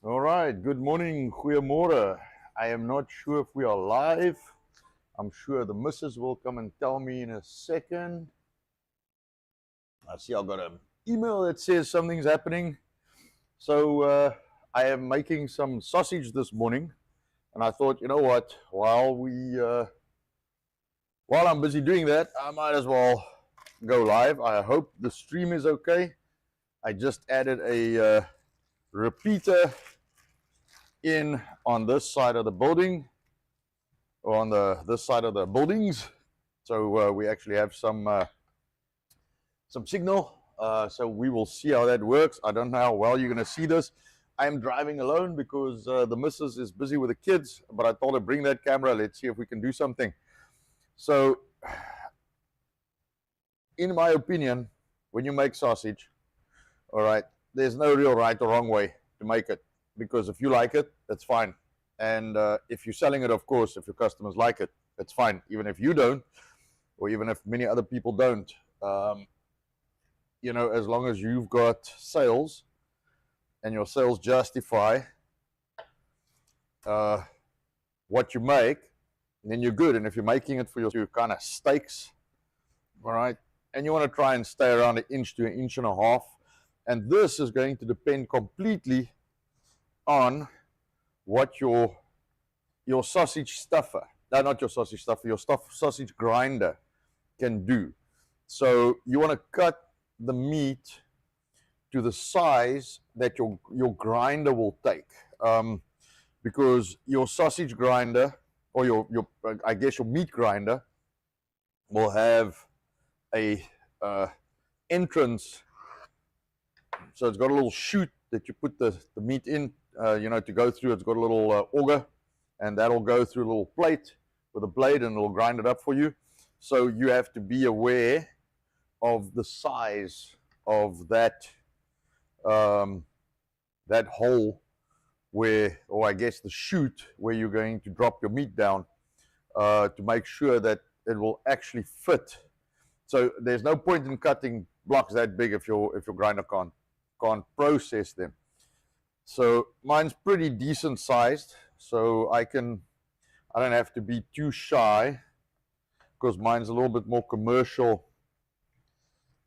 All right, good morning, goeiemorgen. I am not sure if we are live. I'm sure the missus will come and tell me in a second. I see I've got an email that says something's happening. So I am making some sausage this morning, and I thought, you know what, while I'm busy doing that, I might as well go live. I hope the stream is okay. I just added a repeater in on this side of the building, or on this side of the buildings, so we actually have some signal. So we will see how that works. I don't know how well you're going to see this. I am driving alone because the missus is busy with the kids, but I told her bring that camera. Let's see if we can do something. So, in my opinion, when you make sausage, all right, there's no real right or wrong way to make it, because if you like it, that's fine. And if you're selling it, of course, if your customers like it, that's fine. Even if you don't, or even if many other people don't, you know, as long as you've got sales and your sales justify what you make, then you're good. And if you're making it for your kind of steaks, all right, and you want to try and stay around 1 inch to 1.5 inches, and this is going to depend completely on what your sausage stuffer, not your sausage stuffer, your sausage grinder can do. So you want to cut the meat to the size that your grinder will take, because your sausage grinder, or your I guess your meat grinder, will have a entrance. So it's got a little chute that you put the meat in, you know, to go through. It's got a little auger, and that'll go through a little plate with a blade, and it'll grind it up for you. So you have to be aware of the size of that that hole where, or I guess the chute where you're going to drop your meat down, to make sure that it will actually fit. So there's no point in cutting blocks that big if your grinder can't process them. So mine's pretty decent sized, so I don't have to be too shy, because mine's a little bit more commercial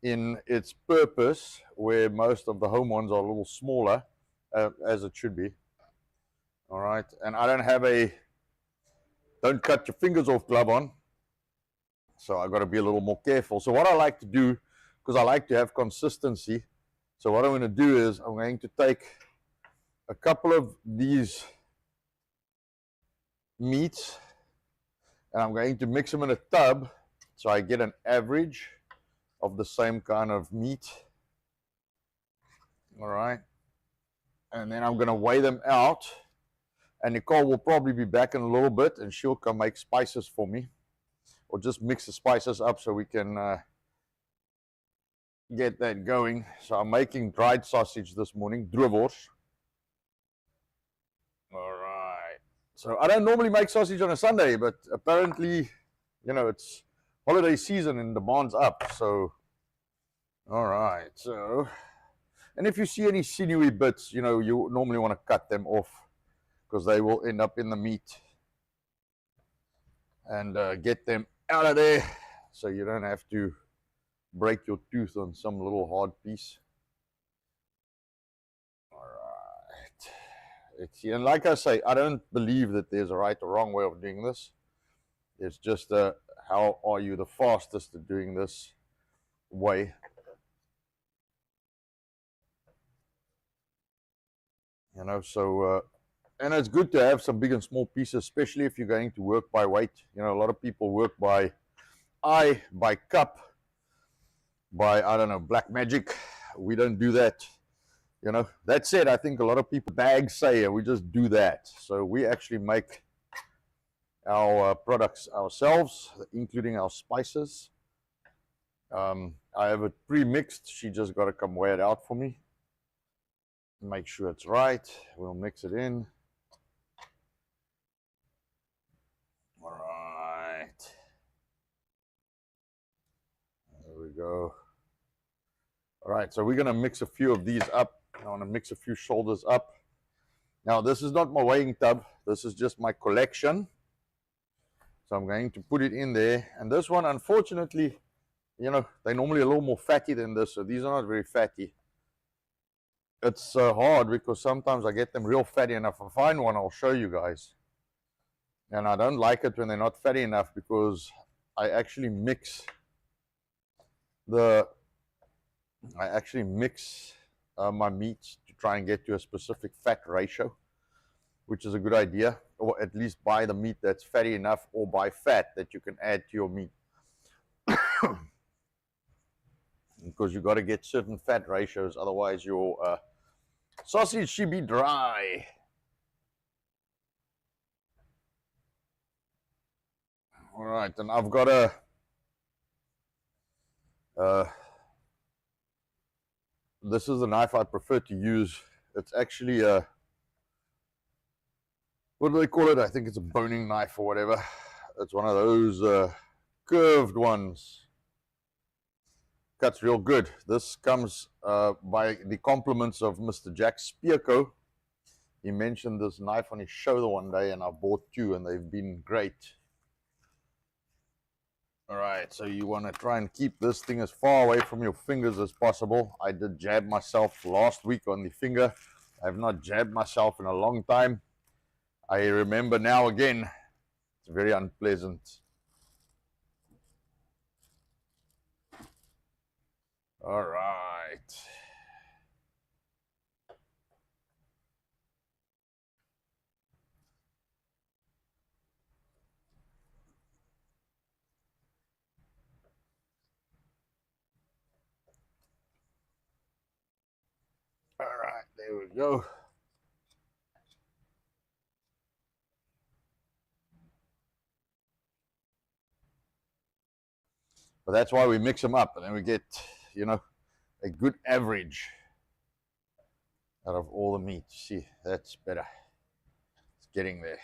in its purpose, where most of the home ones are a little smaller, as it should be. All right, and I don't have a don't cut your fingers off glove on, so I got to be a little more careful. So what I like to do, because I like to have consistency, so what I'm going to do is I'm going to take a couple of these meats, and I'm going to mix them in a tub, so I get an average of the same kind of meat. All right, and then I'm going to weigh them out, and Nicole will probably be back in a little bit, and she'll come make spices for me, or just mix the spices up so we can get that going. So I'm making dried sausage this morning, droewors. All right. So I don't normally make sausage on a Sunday, but apparently, you know, it's holiday season and demand's up. So, all right. So, and if you see any sinewy bits, you know, you normally want to cut them off, because they will end up in the meat, and get them out of there so you don't have to break your tooth on some little hard piece. All right. And like I say, I don't believe that there's a right or wrong way of doing this. It's just how are you the fastest at doing this way. You know, so and it's good to have some big and small pieces, especially if you're going to work by weight. You know, a lot of people work by eye, by cup, by, I don't know, black magic. We don't do that. You know, that said, I think a lot of people bag say, and we just do that. So we actually make our products ourselves, including our spices. I have it pre-mixed. She just got to come weigh it out for me, make sure it's right. We'll mix it in. All right. There we go. All right, so we're going to mix a few of these up. I want to mix a few shoulders up. Now, this is not my weighing tub. This is just my collection. So I'm going to put it in there. And this one, unfortunately, you know, they're normally a little more fatty than this. So these are not very fatty. It's hard because sometimes I get them real fatty. And if I find one, I'll show you guys. And I don't like it when they're not fatty enough because I actually mix my meats to try and get to a specific fat ratio, which is a good idea, or at least buy the meat that's fatty enough, or buy fat that you can add to your meat. Because you've got to get certain fat ratios, otherwise your sausage should be dry. All right, and I've got this is the knife I prefer to use. It's actually a, what do they call it? I think it's a boning knife or whatever. It's one of those curved ones. Cuts real good. This comes by the compliments of Mr. Jack Spierko. He mentioned this knife on his show the one day, and I bought two, and they've been great. All right, so you want to try and keep this thing as far away from your fingers as possible. I did jab myself last week on the finger. I have not jabbed myself in a long time. I remember now again. It's very unpleasant. All right. All right, there we go. But that's why we mix them up, and then we get, you know, a good average out of all the meat. See, that's better. It's getting there.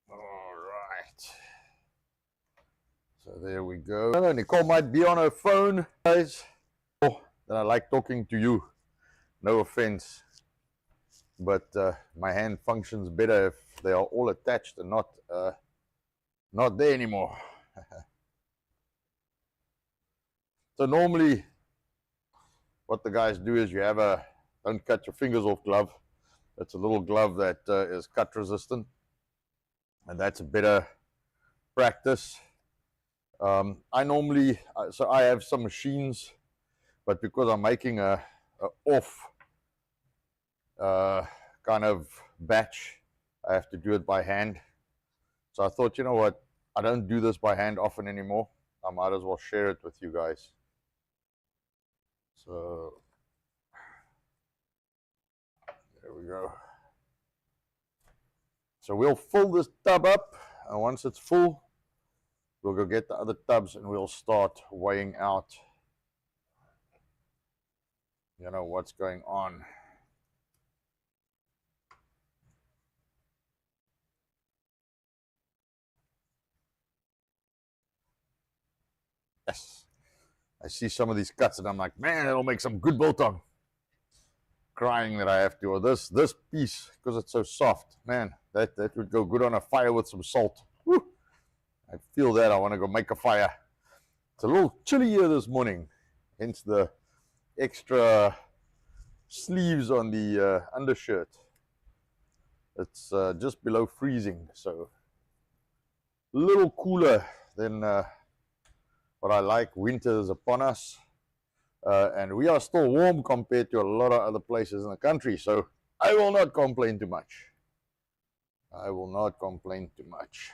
All right. So there we go. Nicole might be on her phone, guys. Oh, then I like talking to you. No offense. But my hand functions better if they are all attached and not there anymore. So normally what the guys do is you have a don't cut your fingers off glove. It's a little glove that is cut resistant, and that's a better practice. I normally, so I have some machines, but because I'm making a off kind of batch, I have to do it by hand. So I thought, you know what, I don't do this by hand often anymore. I might as well share it with you guys. So there we go. So we'll fill this tub up, and once it's full, we'll go get the other tubs and we'll start weighing out, you know, what's going on. Yes. I see some of these cuts and I'm like, man, it'll make some good biltong. Crying that I have to. Or this piece, because it's so soft, man, that would go good on a fire with some salt. Woo. I feel that. I want to go make a fire. It's a little chilly here this morning, hence the extra sleeves on the undershirt. It's just below freezing, so a little cooler than what I like. Winter is upon us, and we are still warm compared to a lot of other places in the country, so I will not complain too much. I will not complain too much.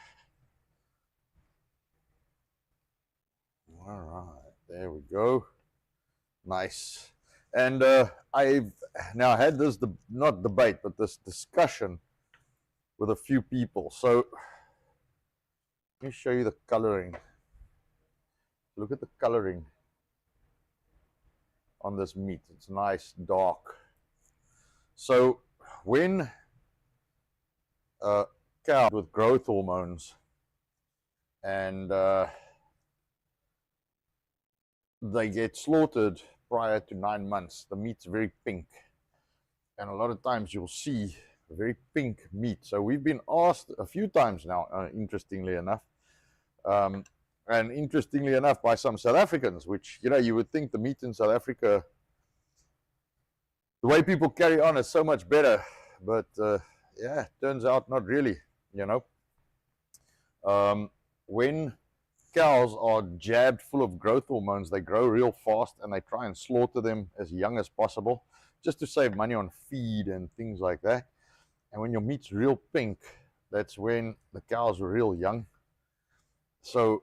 All right, there we go. Nice. And I've now had this, not debate, but this discussion with a few people. So let me show you the coloring. Look at the coloring on this meat. It's nice, dark. So when cows with growth hormones and they get slaughtered prior to 9 months, the meat's very pink. And a lot of times you'll see very pink meat. So we've been asked a few times now, interestingly enough, and interestingly enough by some South Africans, which, you know, you would think the meat in South Africa, the way people carry on is so much better, but yeah, turns out not really, you know. When cows are jabbed full of growth hormones, they grow real fast, and they try and slaughter them as young as possible just to save money on feed and things like that. And when your meat's real pink, that's when the cows are real young. So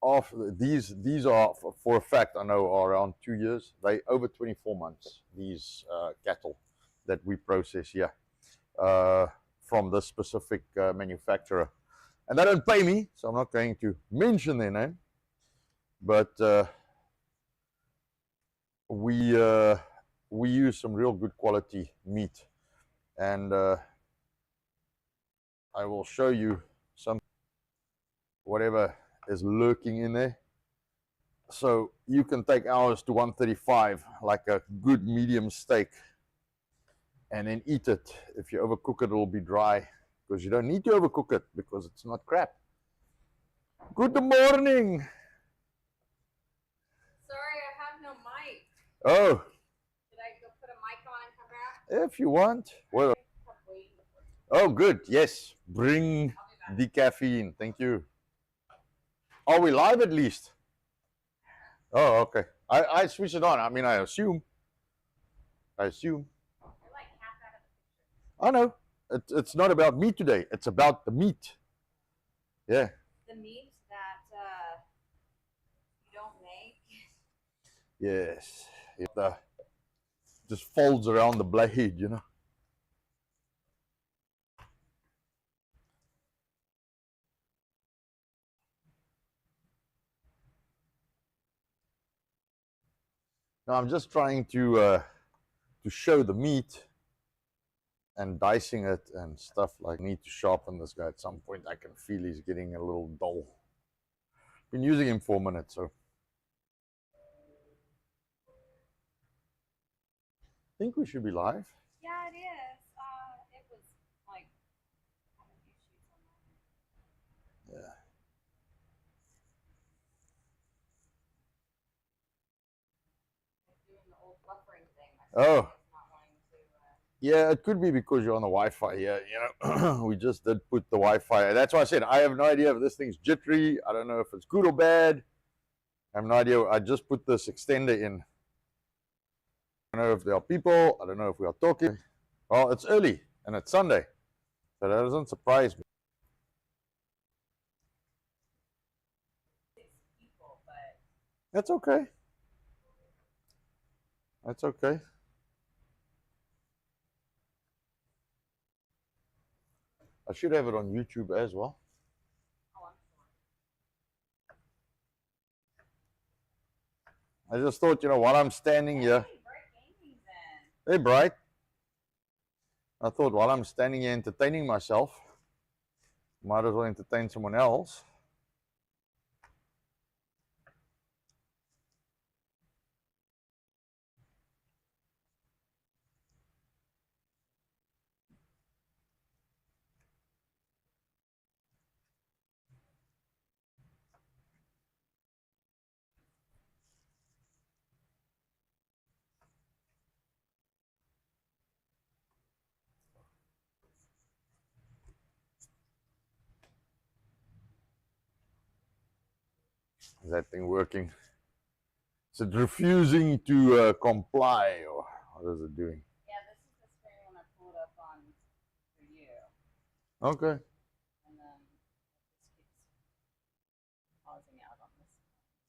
after these are, for a fact, I know, are around 2 years. They over 24 months, these cattle that we process here from this specific manufacturer. And they don't pay me, so I'm not going to mention their name. But we use some real good quality meat. And I will show you some whatever is lurking in there. So you can take ours to 135, like a good medium steak, and then eat it. If you overcook it, it'll be dry, because you don't need to overcook it, because it's not crap. Good morning. Sorry, I have no mic. Oh. Did I go put a mic on and come back? If you want. Well. Oh, good. Yes. Bring the caffeine. Thank you. Are we live at least? Oh, okay. I switch it on. I mean, I assume. You're like half out of the picture. I know. It's not about me today. It's about the meat. Yeah. The meat that you don't make. Yes. It just folds around the blade, you know. Now I'm just trying to show the meat and dicing it and stuff. Like, I need to sharpen this guy at some point. I can feel he's getting a little dull. Been using him 4 minutes, so I think we should be live. Yeah, it is. It was like having issues on that. Yeah. Like doing the old buffering thing. Oh. Yeah, it could be because you're on the Wi-Fi. Yeah, you know, we just did put the Wi-Fi. That's why I said I have no idea if this thing's jittery. I don't know if it's good or bad. I have no idea. I just put this extender in. I don't know if there are people. I don't know if we are talking. Well, it's early and it's Sunday, so that doesn't surprise me. People, but That's okay. That's okay. I should have it on YouTube as well. Oh, I'm sure. I just thought, you know, while I'm standing here. Hey, Bright. I thought while I'm standing here entertaining myself, might as well entertain someone else. Is that thing working? Is it refusing to comply, or what is it doing? Yeah, this is the screen when I pulled up on for you. Okay. And then this keeps pausing out on this.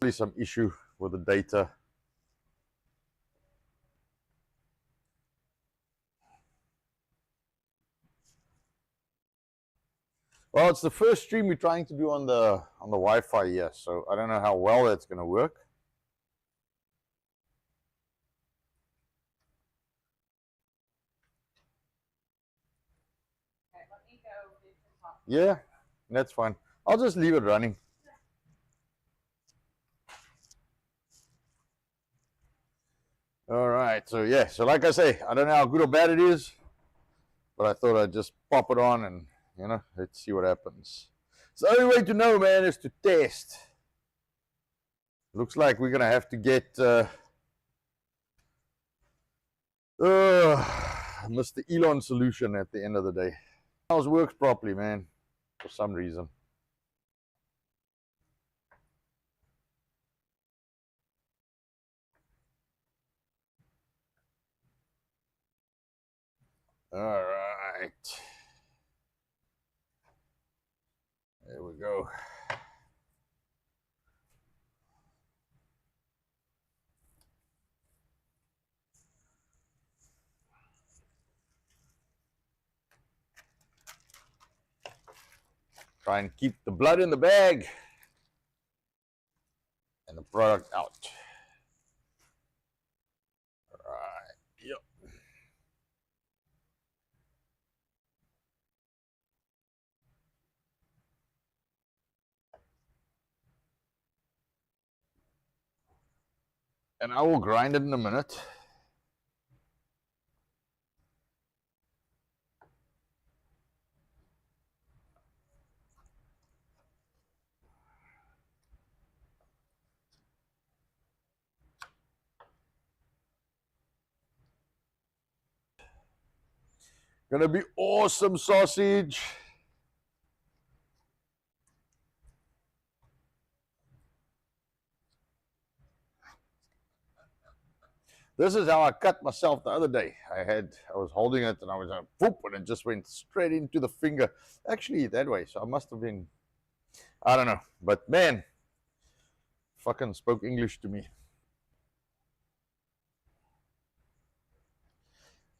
Probably some issue with the data. Well, it's the first stream we're trying to do on the Wi-Fi, yes. So I don't know how well that's going to work. Yeah, that's fine. I'll just leave it running. All right. So yeah. So like I say, I don't know how good or bad it is, but I thought I'd just pop it on and let's see what happens. So the only way to know, man, is to test. Looks like we're gonna have to get Mr. Elon solution at the end of the day. Ours works properly, man, for some reason. All right. There we go. Try and keep the blood in the bag and the product out. All right. Yep. And I will grind it in a minute. Gonna be awesome sausage. This is how I cut myself the other day. I was holding it and I was like, whoop, and it just went straight into the finger. Actually, that way. So I must have been, I don't know. But man, fucking spoke English to me.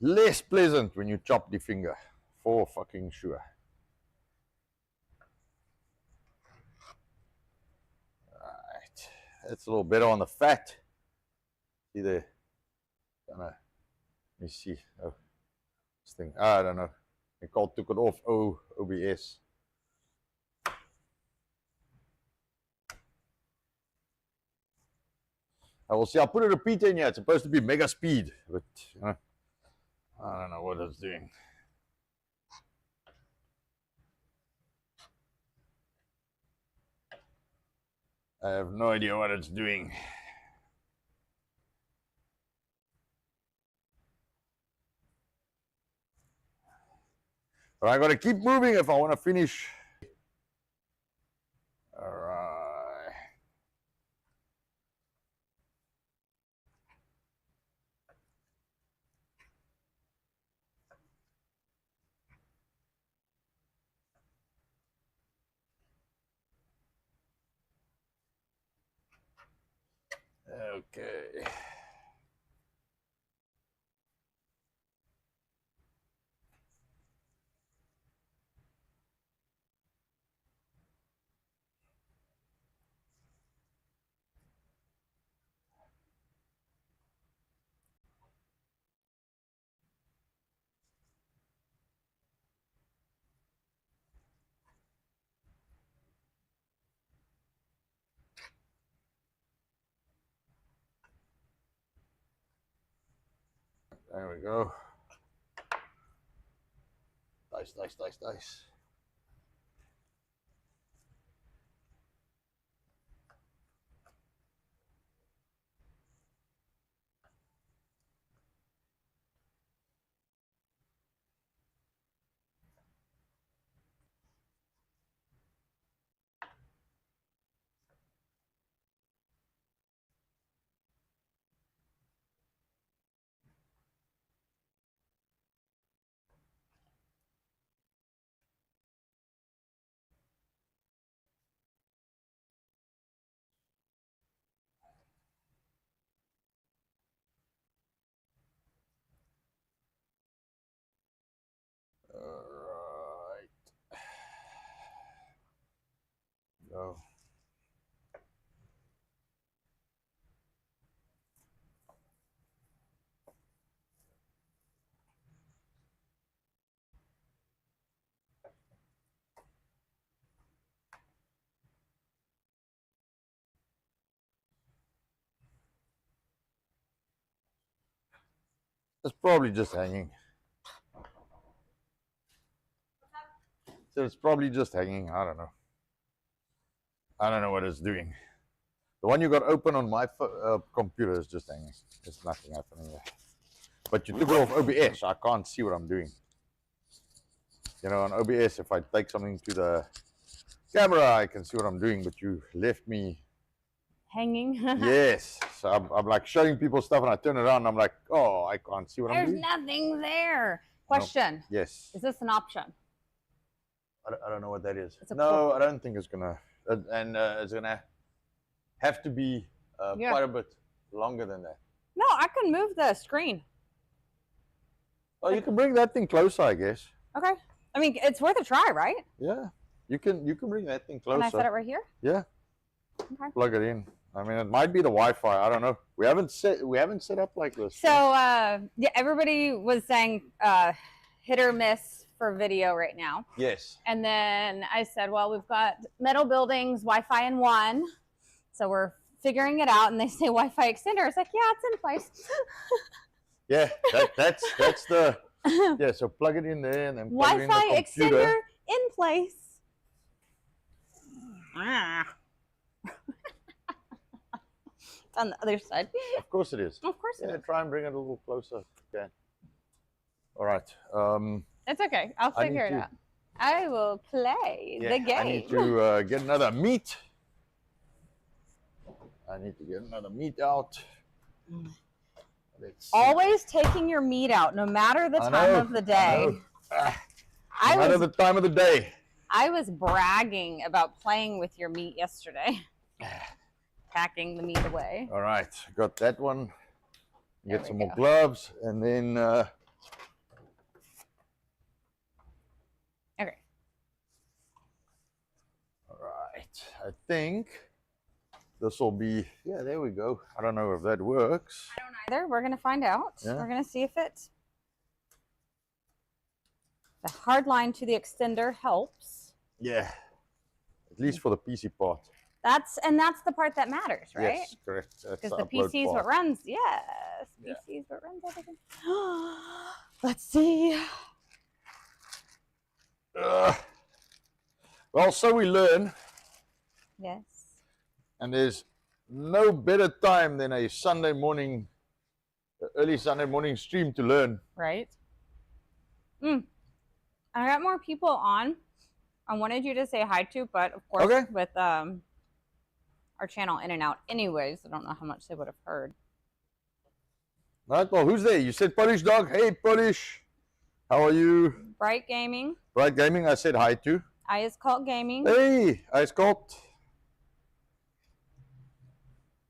Less pleasant when you chop the finger. For fucking sure. Alright. That's a little better on the fat. See there. Let me see. Oh, this thing. I don't know. I took it off OBS. I will see. I'll put a repeater in here. It's supposed to be mega speed, but I don't know what it's doing. I have no idea what it's doing. But I gotta keep moving if I want to finish. All right. Okay. There we go. Dice, dice, dice, dice. It's probably just hanging. So it's probably just hanging. I don't know. I don't know what it's doing. The one you got open on my computer is just hanging. There's nothing happening there. But you took it off OBS. I can't see what I'm doing. You know, on OBS, if I take something to the camera, I can see what I'm doing. But you left me hanging. yes. So I'm like showing people stuff, and I turn around, and I'm like, oh, I can't see what I'm doing. There's nothing there. Question. No. Yes. Is this an option? I don't know what that is. It's a No, I don't think it's gonna. And it's gonna have to be quite a bit longer than that. No, I can move the screen. Oh, you can bring that thing closer, I guess. Okay. I mean, it's worth a try, right? Yeah. You can bring that thing closer. Can I set it right here? Yeah. Okay. Plug it in. I mean, it might be the Wi-Fi. I don't know. We haven't set up like this. So yeah, everybody was saying hit or miss for video right now. Yes. And then I said, well, we've got metal buildings, Wi-Fi in one, so we're figuring it out. And they say Wi-Fi extender. It's like, yeah, it's in place. Yeah, that's the yeah. So plug it in there and then plug it in the Wi-Fi computer. extender in place. It's on the other side. Of course it is. Of course it Yeah, is. try and bring it a little closer. Okay. All right. It's okay. I'll figure it out. I will play the game. I need to get another meat. I need to get another meat out. Always taking your meat out, no matter the time of the day. No matter the time of the day. I was bragging about playing with your meat yesterday. Packing the meat away. All right, got that one. Get some more go. gloves, and then Okay. all right, I think this will be, yeah, there we go. I don't know if that works. I don't either. We're going to find out. Yeah. We're going to see if the hard line to the extender helps. Yeah, at least for the PC part. That's the part that matters, right? Yes, correct. Because the PC is what runs. Yes, PC is what runs everything. Let's see. Well, so we learn. Yes. And there's no better time than a Sunday morning, early Sunday morning stream to learn. Right. I got more people on. I wanted you to say hi to, but of course, Okay. with our channel in and out anyways, I don't know how much they would have heard. All right, well, who's there? You said Polish Dog. Hey, Polish. How are you? Bright Gaming. Bright Gaming, I said hi to. I is called Gaming. Hey, Ice Cold.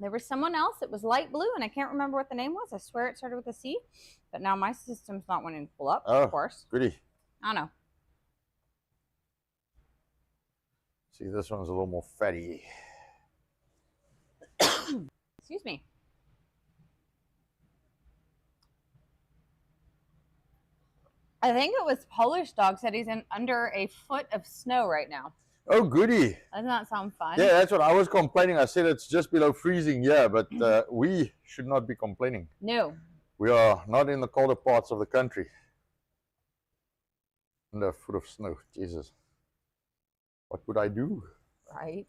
There was someone else. It was light blue, and I can't remember what the name was. I swear it started with a C, but now my system's not wanting to pull up, of course. Goody. I don't know. See, this one's a little more fatty. Excuse me. I think it was Polish Dog said he's in under a foot of snow right now. Oh, goody. Doesn't that sound fun? Yeah, that's what I was complaining. I said it's just below freezing here, but we should not be complaining. No. We are not in the colder parts of the country. Under a foot of snow. Jesus. What would I do? Right.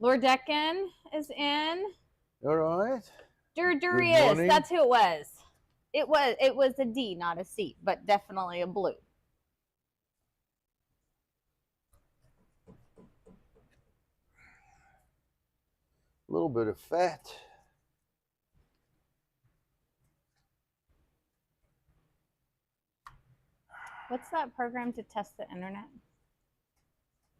Lord Deccan is in. All right. Durius, that's who it was. It was a D, not a C, but definitely a blue. A little bit of fat. What's that program to test the internet?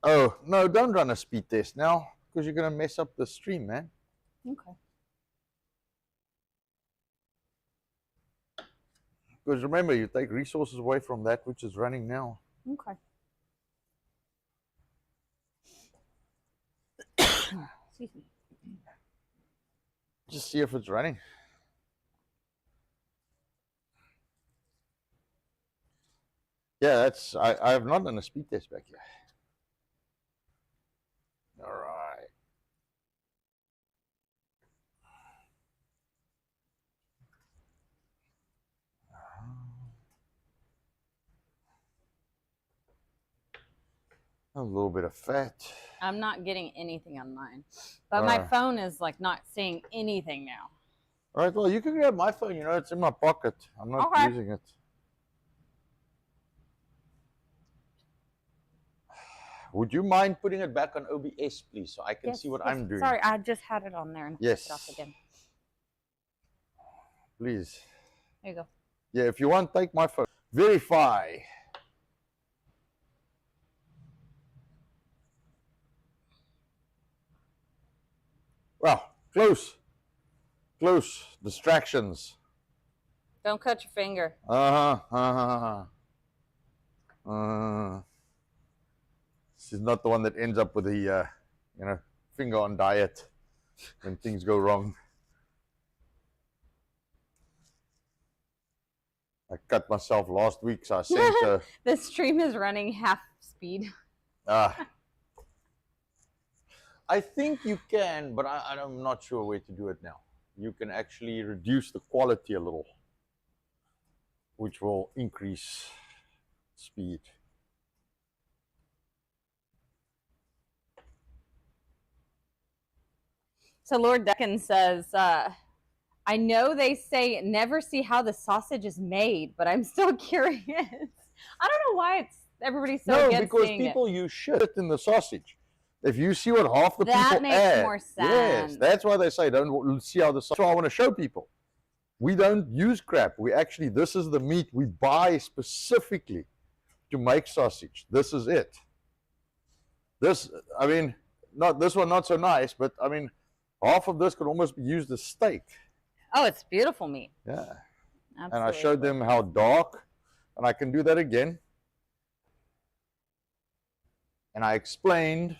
Oh, no, don't run a speed test now, because you're going to mess up the stream, man. Okay. Because remember, you take resources away from that which is running now. Okay. Excuse me. Just see if it's running. Yeah, that's, I have not done a speed test back here. All right. A little bit of fat. I'm not getting anything on mine. But my phone is like not seeing anything now. All right, well, you can grab my phone. You know, it's in my pocket. I'm not using it. Would you mind putting it back on OBS, please, so I can see what I'm doing? Sorry, I just had it on there and took it off again. Please. There you go. Yeah, if you want, take my phone. Verify. Well, close. Close. Distractions. Don't cut your finger. She's not the one that ends up with the, you know, finger on diet when things go wrong. I cut myself last week, so I sent the stream is running half speed. I think you can, but I'm not sure where to do it now. You can actually reduce the quality a little, which will increase speed. So Lord Deccan says, I know they say never see how the sausage is made, but I'm still curious. I don't know why everybody's so against because people use shit in the sausage. If you see what half the people add, that makes more sense. Yes, that's why they say don't see how the sausage. That's why I want to show people. We don't use crap. We actually, this is the meat we buy specifically to make sausage. This is it. This, I mean, not this one, not so nice, but I mean, half of this could almost be used as steak. Oh, it's beautiful meat. Yeah. Absolutely. And I showed them how dark, and I can do that again. And I explained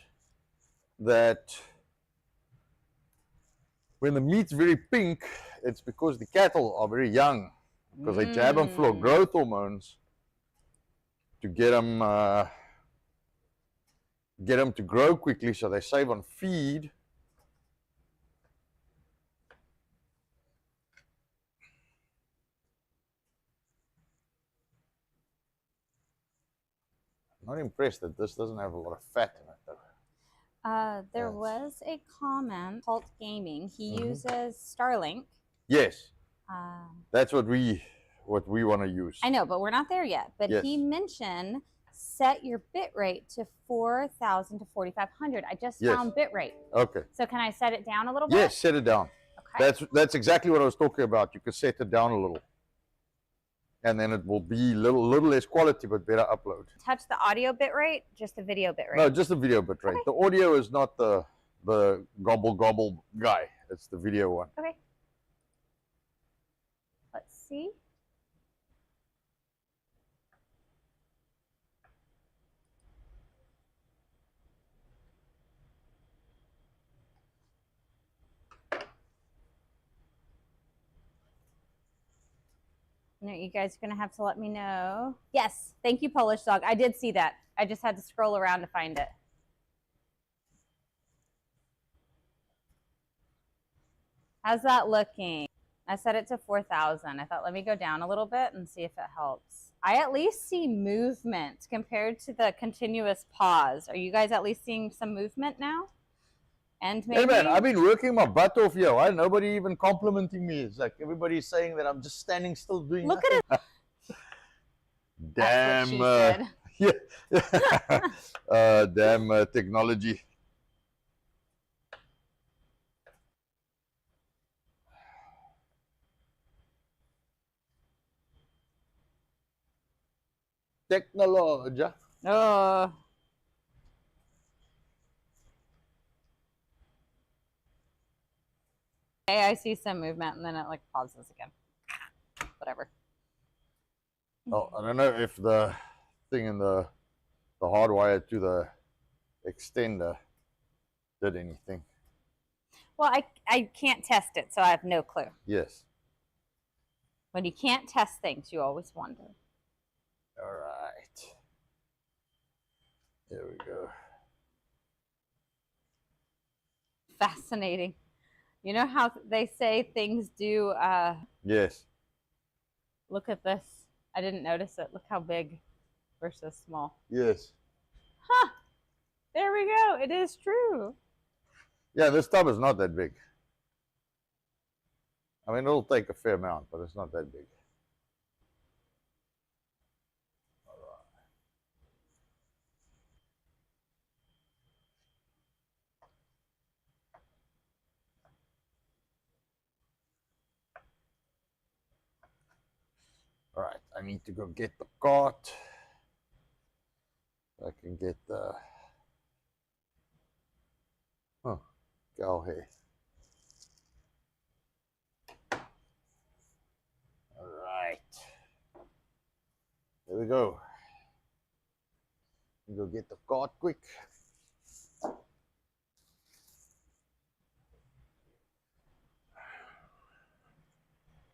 that when the meat's very pink, it's because the cattle are very young, because they jab them full of growth hormones to get them to grow quickly, so they save on feed. I'm not impressed that this doesn't have a lot of fat in it, though. There was a comment, Cult Gaming. He uses Starlink. Yes. That's what we want to use. I know, but we're not there yet. But he mentioned set your bit rate to 4,000 to 4,500. I just found bit rate. Okay. So can I set it down a little bit? Yes, set it down. Okay. That's exactly what I was talking about. You can set it down a little. And then it will be little less quality, but better upload. Touch the audio bit rate, just the video bit rate? No, just the video bit rate. Okay. The audio is not the gobble guy. It's the video one. Okay. Let's see. No, you guys are going to have to let me know. Yes. Thank you, Polish Dog. I did see that. I just had to scroll around to find it. How's that looking? I set it to 4,000. I thought, let me go down a little bit and see if it helps. I at least see movement compared to the continuous pause. Are you guys at least seeing some movement now? And maybe... Hey man, I've been working my butt off here. Right? Nobody even complimenting me. It's like everybody's saying that I'm just standing still doing Look nothing. at it. Damn. Yeah. Damn technology. Technology. Oh. Okay, I see some movement and then it like pauses again. Whatever. Oh, I don't know if the thing in the hardwire to the extender did anything. Well, I can't test it, so I have no clue. Yes. When you can't test things, you always wonder. All right. There we go. Fascinating. You know how they say things do... Yes. Look at this. I didn't notice it. Look how big versus small. Yes. Huh. There we go. It is true. Yeah, this tub is not that big. I mean, it'll take a fair amount, but it's not that big. All right, I need to go get the cart. I can get the cow hair. All right, there we go. Go get the cart quick.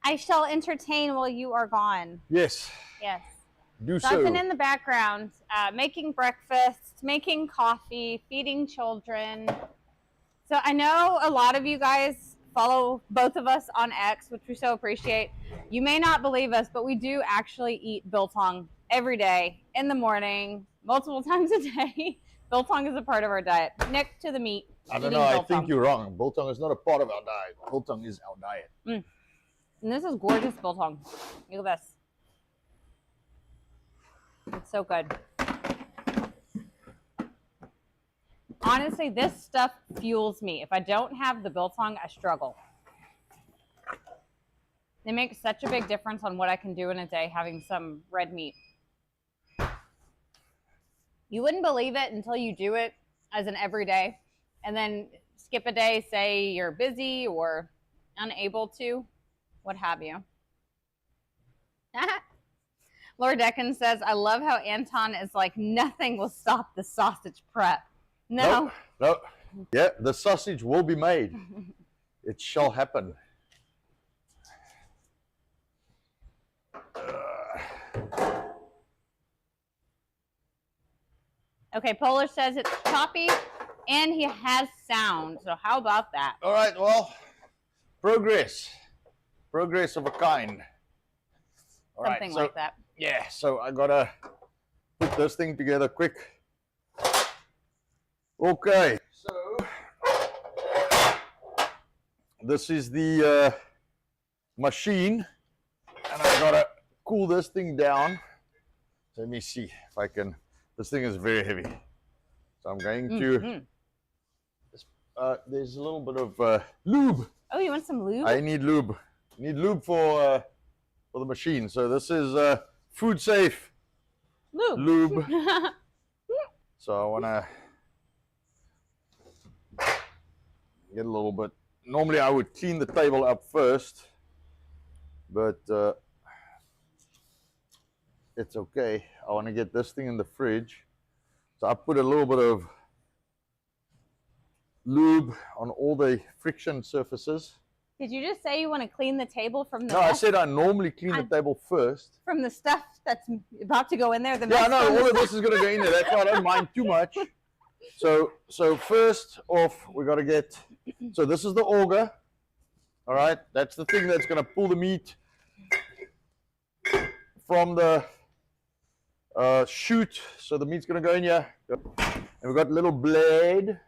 I shall entertain while you are gone. Yes. Yes. Do So so. I've been in the background, making breakfast, making coffee, feeding children. So I know a lot of you guys follow both of us on X, which we so appreciate. You may not believe us, but we do actually eat biltong every day in the morning, multiple times a day. Biltong is a part of our diet. Nick, to the meat. I don't know. I think you're wrong. Biltong is not a part of our diet. Biltong is our diet. And this is gorgeous biltong. Look at this. It's so good. Honestly, this stuff fuels me. If I don't have the biltong, I struggle. They make such a big difference on what I can do in a day having some red meat. You wouldn't believe it until you do it as an everyday, and then skip a day, say you're busy or unable to, what have you. Laura Decken says, I love how Anton is like, nothing will stop the sausage prep. No. No. Yeah, the sausage will be made. It shall happen. Okay, Polish says it's choppy and he has sound. So how about that? All right, well, progress. Progress of a kind. All Something right, so, like that. Yeah, so I gotta put this thing together quick. Okay, so this is the machine, and I gotta cool this thing down. Let me see if I can. This thing is very heavy, so I'm going to. There's a little bit of lube. Oh, you want some lube? I need lube. Need lube for the machine. So this is food safe lube. So I want to get a little bit. Normally I would clean the table up first, but it's okay. I want to get this thing in the fridge. So I put a little bit of lube on all the friction surfaces. Did you just say you want to clean the table from the No, I said I normally clean the table first. From the stuff that's about to go in there? Yeah, no, all of this is going to go in there. That's why I don't mind too much. So first off, we got to get, so this is the auger. All right, that's the thing that's going to pull the meat from the chute. So the meat's going to go in here. And we've got a little blade.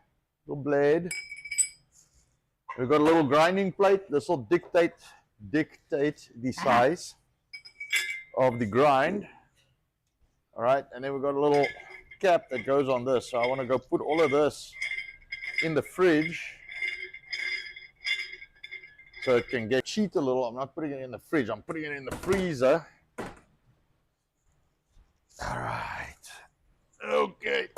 We've got a little grinding plate. This will dictate the size of the grind. All right, and then we've got a little cap that goes on this. So I want to go put all of this in the fridge so it can get cheat a little. I'm not putting it in the fridge. I'm putting it in the freezer. All right. Okay.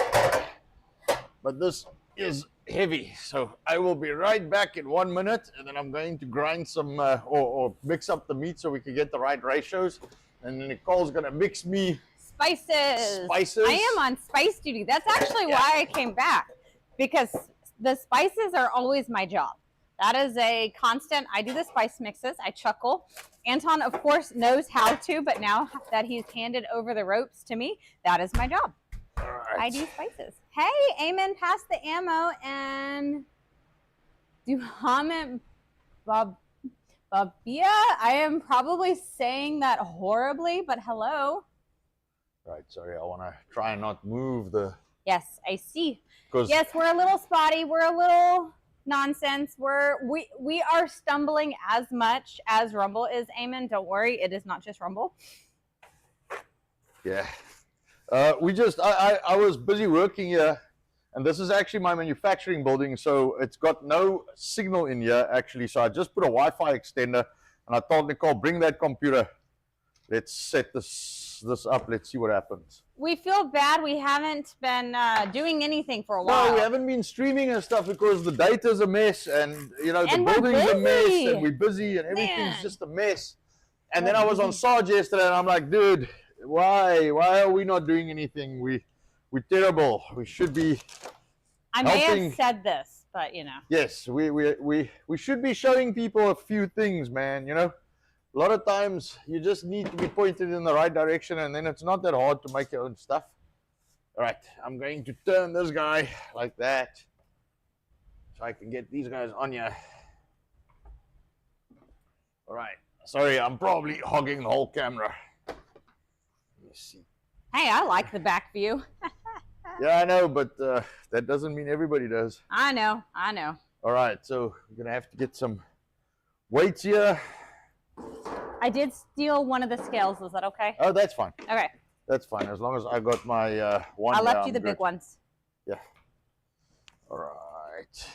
But this is heavy, so I will be right back in 1 minute, and then I'm going to grind some or mix up the meat so we can get the right ratios, and then Nicole's gonna mix me spices. I am on spice duty. That's actually why I came back, because the spices are always my job. That is a constant. I do the spice mixes. I chuckle. Anton, of course, knows how to, but now that he's handed over the ropes to me, that is my job. All right. I do spices. Hey, Amen, pass the ammo and Duhamet Babia. I am probably saying that horribly, but hello. Right, sorry, I want to try and not move the Yes, I see. 'Cause Yes, we're a little spotty. We're a little nonsense. We are stumbling as much as Rumble is. Eamon, don't worry. It is not just Rumble. yeah. I was busy working here, and this is actually my manufacturing building, so it's got no signal in here actually. So I just put a Wi-Fi extender, and I told Nicole, bring that computer. Let's set this up. Let's see what happens. We feel bad. We haven't been doing anything for a while. No, we haven't been streaming and stuff because the data's a mess, and you know the And we're building's a mess, busy. and we're busy, and everything's Man. just a mess. And then I was on Sarge yesterday, and I'm like, dude, why are we not doing anything? We're terrible. We should be. I may helping. have said this, but you know. Yes, we should be showing people a few things, man. You know, a lot of times you just need to be pointed in the right direction, and then it's not that hard to make your own stuff. All right, I'm going to turn this guy like that so I can get these guys on you. All right, sorry, I'm probably hogging the whole camera. Let me see. Hey, I like the back view. Yeah, I know, but that doesn't mean everybody does. I know. All right, so we're gonna have to get some weights here. I did steal one of the scales. Is that okay? Oh, that's fine. Okay. That's fine, as long as I got my one. I left you the big ones. Yeah. All right.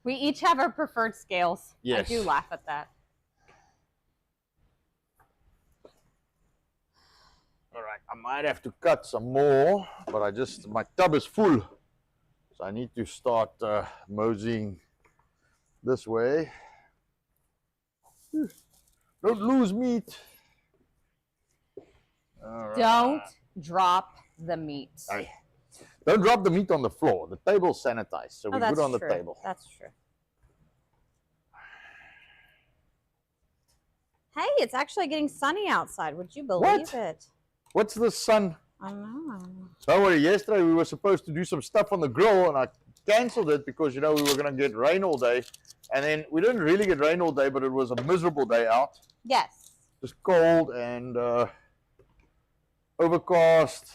We each have our preferred scales. Yes. I do laugh at that. All right, I might have to cut some more, but my tub is full. So I need to start moseying this way. Don't lose meat. All right. Don't drop the meat. Aye. Don't drop the meat on the floor. The table's sanitized, so we put it on the table. That's true. Hey, it's actually getting sunny outside. Would you believe it? What's the sun? I know. Don't worry, yesterday we were supposed to do some stuff on the grill, and I canceled it because, you know, we were going to get rain all day. And then we didn't really get rain all day, but it was a miserable day out. Yes. Just cold and overcast.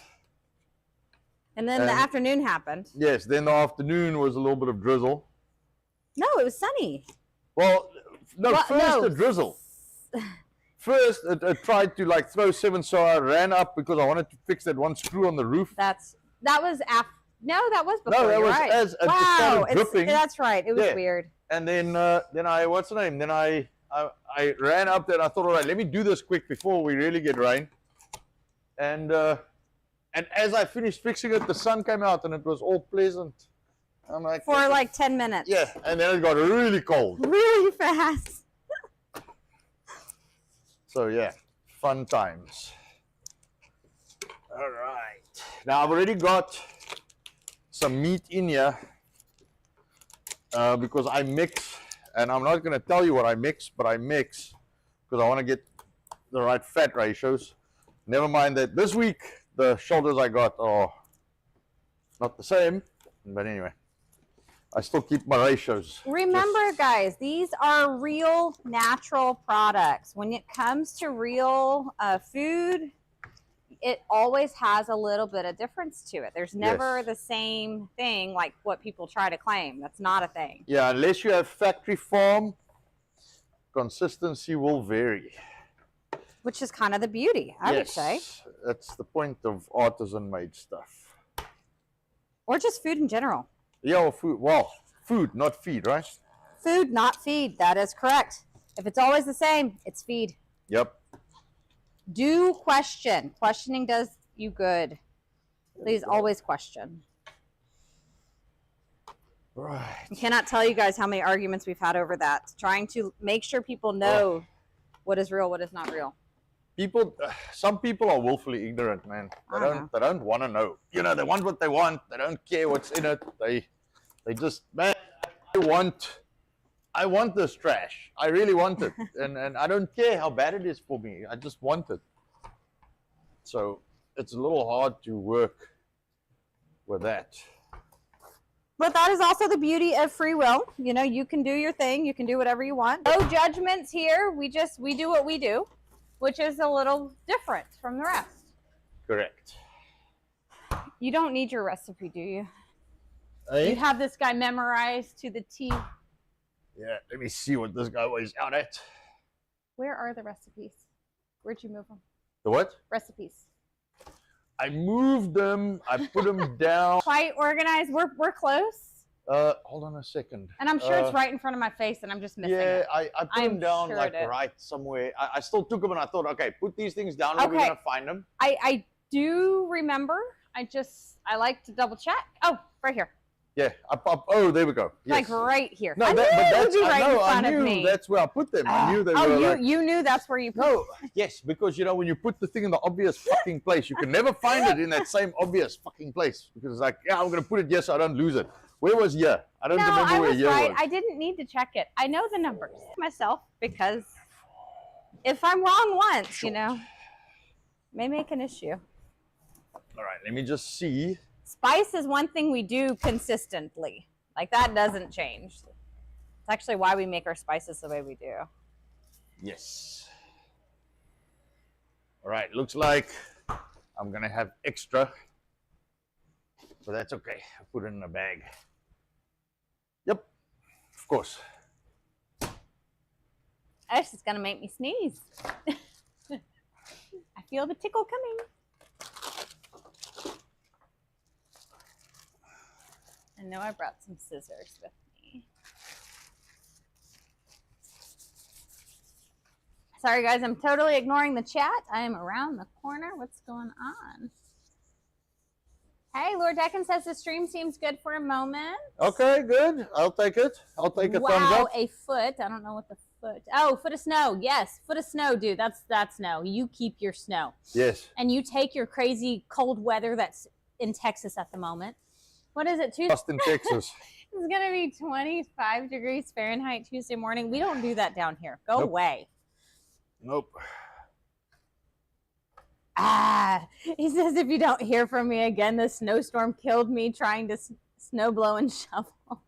And then the afternoon happened. Yes, then the afternoon was a little bit of drizzle. No, it was sunny. Well, no, Well, first no. a drizzle. First, it tried to like throw 7, so I ran up because I wanted to fix that one screw on the roof. That was after. No, that was before. No, that you're was right. as it Wow, started dripping. that's right. It was Yeah. weird. And then I what's the name? Then I ran up there and I thought, all right, let me do this quick before we really get rain. And as I finished fixing it, the sun came out and it was all pleasant. I'm like, For like 10 minutes. yeah, and then it got really cold. Really fast. So yeah, fun times. All right. Now I've already got some meat in here because I mix, and I'm not going to tell you what I mix, but I mix because I want to get the right fat ratios. Never mind that this week the shoulders I got are not the same, but anyway, I still keep my ratios. Remember, guys, these are real natural products. When it comes to real food, it always has a little bit of difference to it. There's never the same thing like what people try to claim. That's not a thing. Yeah, unless you have factory farm, consistency will vary. Which is kind of the beauty, I would say. That's the point of artisan-made stuff. Or just food in general. Yeah, or food. Well, food, not feed, right? Food, not feed. That is correct. If it's always the same, it's feed. Yep. Do question. Questioning does you good. Please always question. Right. I cannot tell you guys how many arguments we've had over that. Trying to make sure people know what is real, what is not real. Some people are willfully ignorant, man. They don't want to know. You know, they want what they want. They don't care what's in it. They just, man, I want this trash. I really want it. and I don't care how bad it is for me. I just want it. So it's a little hard to work with that. But that is also the beauty of free will. You know, you can do your thing. You can do whatever you want. No judgments here. We do what we do, which is a little different from the rest. Correct. You don't need your recipe, do you? Eh? You have this guy memorized to the T. Yeah, let me see what this guy was out at. Where are the recipes? Where'd you move them? The what? Recipes. I moved them. I put them down. Quite organized. We're close. Hold on a second. And I'm sure it's right in front of my face and I'm just missing it. Yeah, I put them down sure like right somewhere. I still took them and I thought, okay, put these things down and we're going to find them. I do remember. I like to double check. Oh, right here. Yeah. Oh, there we go. Yes. Like right here. No, I knew it would be right in front of me. That's where I put them. I knew they were like... you knew that's where you put No, yes, because, you know, when you put the thing in the obvious fucking place, you can never find it in that same obvious fucking place. Because it's like, yeah, I'm going to put it here so I don't lose it. Where was year? I don't remember where year was. I didn't need to check it. I know the numbers myself because if I'm wrong once, you know, may make an issue. All right, let me just see. Spice is one thing we do consistently. Like that doesn't change. It's actually why we make our spices the way we do. Yes. All right, looks like I'm going to have extra. But that's okay. I'll put it in a bag. Yep, of course. This is going to make me sneeze. I feel the tickle coming. I know I brought some scissors with me. Sorry guys, I'm totally ignoring the chat. I am around the corner. What's going on? Hey, Lord Decken says the stream seems good for a moment. Okay, good. I'll take it. I'll take a thumbs up. Wow, a foot. I don't know what the foot. Oh, foot of snow. Yes, foot of snow, dude. That's snow. You keep your snow. Yes. And you take your crazy cold weather that's in Texas at the moment. What is it, Tuesday? Austin, Texas. It's going to be 25 degrees Fahrenheit Tuesday morning. We don't do that down here. Go away. Nope. He says, if you don't hear from me again, the snowstorm killed me trying to snow blow and shovel.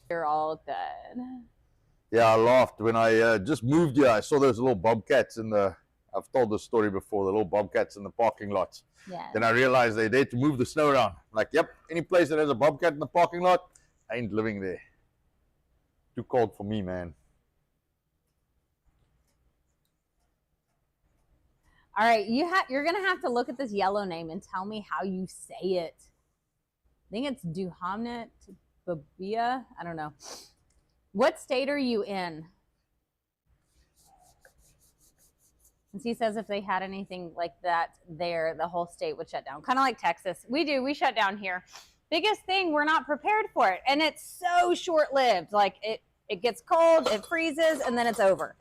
You're all good. Yeah, I laughed when I just moved here. I saw those little bobcats in the, I've told this story before, the little bobcats in the parking lot. Yeah. Then I realized they're there to move the snow around. Like, yep, any place that has a bobcat in the parking lot, I ain't living there. Too cold for me, man. All right, you're going to have to look at this yellow name and tell me how you say it. I think it's Duhamnet Babia. I don't know. What state are you in? Since he says if they had anything like that there, the whole state would shut down. Kind of like Texas. We do. We shut down here. Biggest thing, we're not prepared for it. And it's so short-lived. Like, it gets cold, it freezes, and then it's over.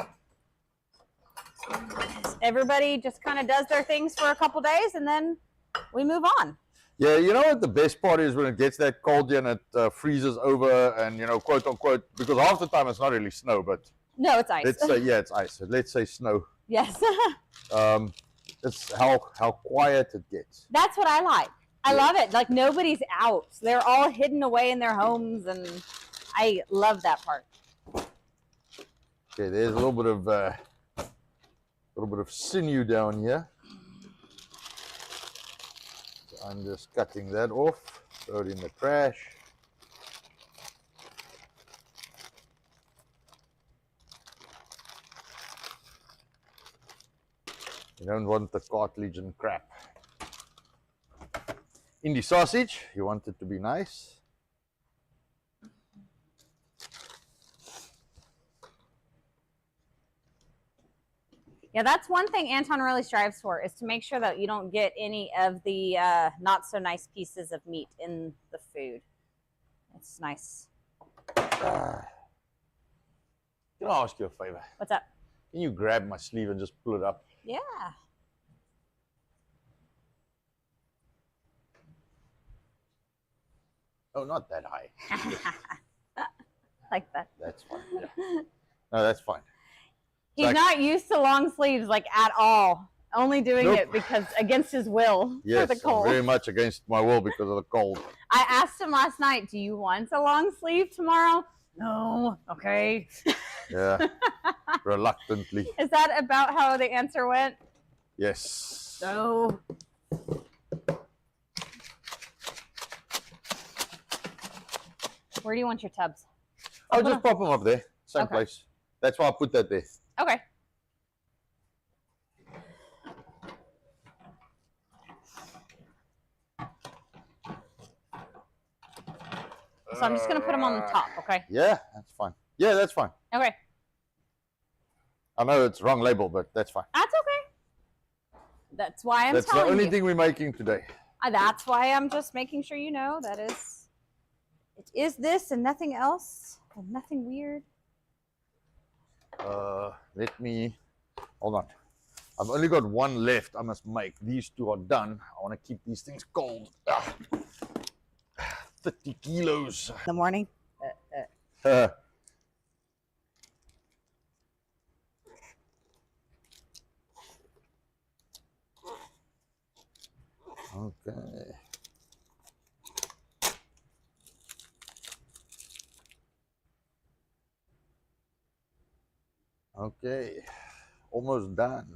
Everybody just kind of does their things for a couple days, and then we move on. Yeah, you know what the best part is when it gets that cold and it freezes over and, you know, quote unquote, because half the time it's not really snow, but... No, it's ice. Let's say, yeah, it's ice. Let's say snow. Yes. It's how quiet it gets. That's what I like. I love it. Like, nobody's out. They're all hidden away in their homes, and I love that part. Okay, there's a little bit of sinew down here. So I'm just cutting that off, throw it in the trash. You don't want the cartilage and crap. Indie sausage, you want it to be nice. Yeah, that's one thing Anton really strives for, is to make sure that you don't get any of the not so nice pieces of meat in the food. It's nice. Can I ask you a favor? What's up? Can you grab my sleeve and just pull it up? Yeah. Oh, not that high. Like that. That's fine. Yeah. No, that's fine. He's not used to long sleeves, like, at all. Only doing it because against his will for the cold. Very much against my will because of the cold. I asked him last night, do you want a long sleeve tomorrow? No. Okay. Yeah. Reluctantly. Is that about how the answer went? Yes. No. Where do you want your tubs? I'll just pop them up there, same Okay. place. That's why I put that there. Okay. So I'm just going to put them on the top, okay? Yeah, that's fine. Yeah, that's fine. Okay. I know it's wrong label, but that's fine. That's okay. That's why I'm That's the telling only you. thing we're making today. That's why I'm just making sure you know that it is this and nothing else and nothing weird. Let me, hold on. I've only got one left I must make. These two are done. I want to keep these things cold. 30 kilos. In the morning? Okay. Okay. Almost done.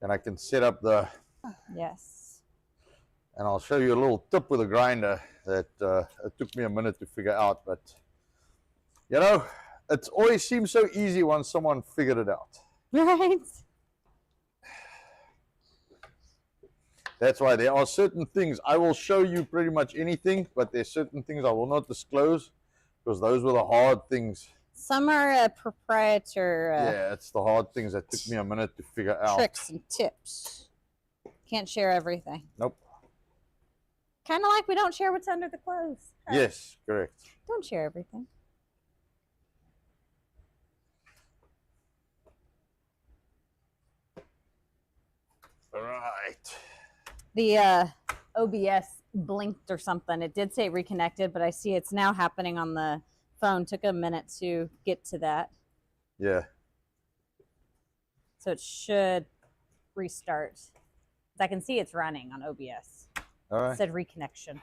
And I can set up the, Yes. and I'll show you a little tip with a grinder that it took me a minute to figure out, but you know, it always seems so easy once someone figured it out. Right. That's why there are certain things, I will show you pretty much anything, but there's certain things I will not disclose because those were the hard things. Some are proprietor Yeah, it's the hard things that took me a minute to figure out. tricks and tips. Can't share everything. Nope. Kind of like we don't share what's under the clothes. Yes, correct. Don't share everything. All right. The OBS blinked or something. It did say reconnected, but I see it's now happening on the phone. Took a minute to get to that. Yeah. So it should restart. I can see it's running on OBS. All right. It said reconnection.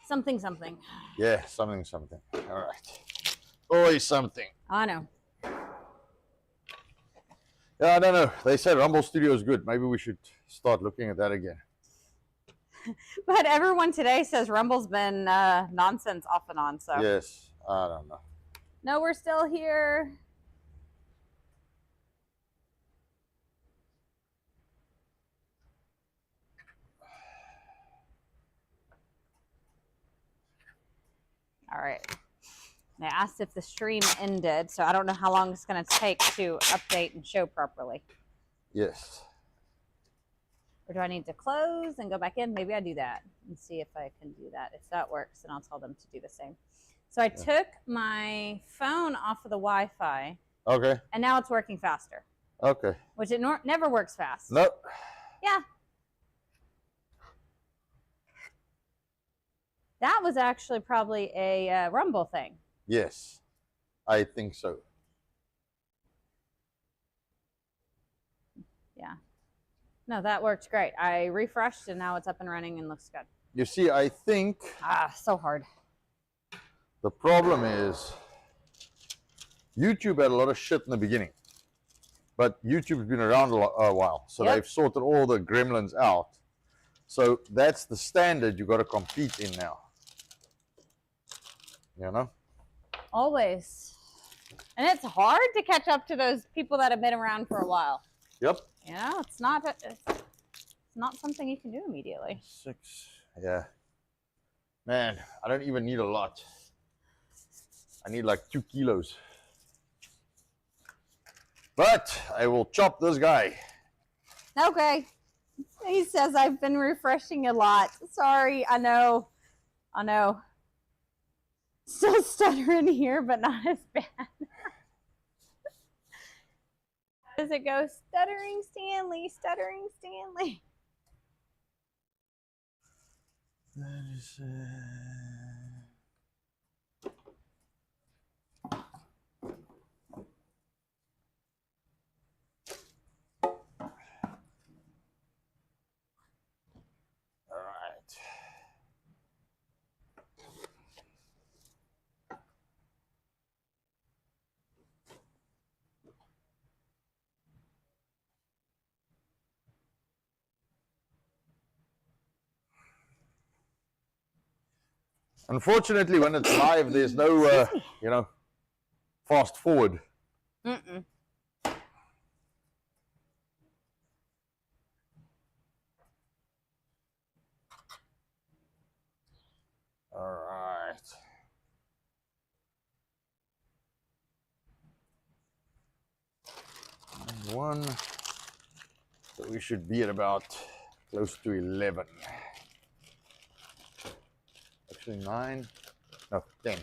Something, something. Yeah, something. All right. Always something. I know. Yeah, I don't know. They said Rumble Studio is good. Maybe we should start looking at that again. But everyone today says Rumble's been nonsense off and on. So Yes, I don't know. no, we're still here. All right. They asked if the stream ended, so I don't know how long it's going to take to update and show properly. Yes. Or do I need to close and go back in? Maybe I do that and see if I can do that. If that works, then I'll tell them to do the same. So I took my phone off of the Wi-Fi. Okay. And now it's working faster. Okay. Which it never works fast. Nope. Yeah. That was actually probably a Rumble thing. Yes, I think so. Yeah. No, that worked great. I refreshed and now it's up and running and looks good. You see, I think So hard. the problem is YouTube had a lot of shit in the beginning, but YouTube's been around a while, so Yep. they've sorted all the gremlins out. So that's the standard you got to compete in now. You know? Always. And it's hard to catch up to those people that have been around for a while. Yep. You know, it's not something you can do immediately. 6. Yeah. Man, I don't even need a lot. I need like 2 kilos. But I will chop this guy. Okay. He says I've been refreshing a lot. Sorry, I know. Still stuttering here, but not as bad. How does it go? Stuttering Stanley, stuttering Stanley. That is, all right. Unfortunately, when it's live, there's no, you know, fast forward. Mm-mm. All right. And one. So we should be at about close to 11. Actually 9. No, 10.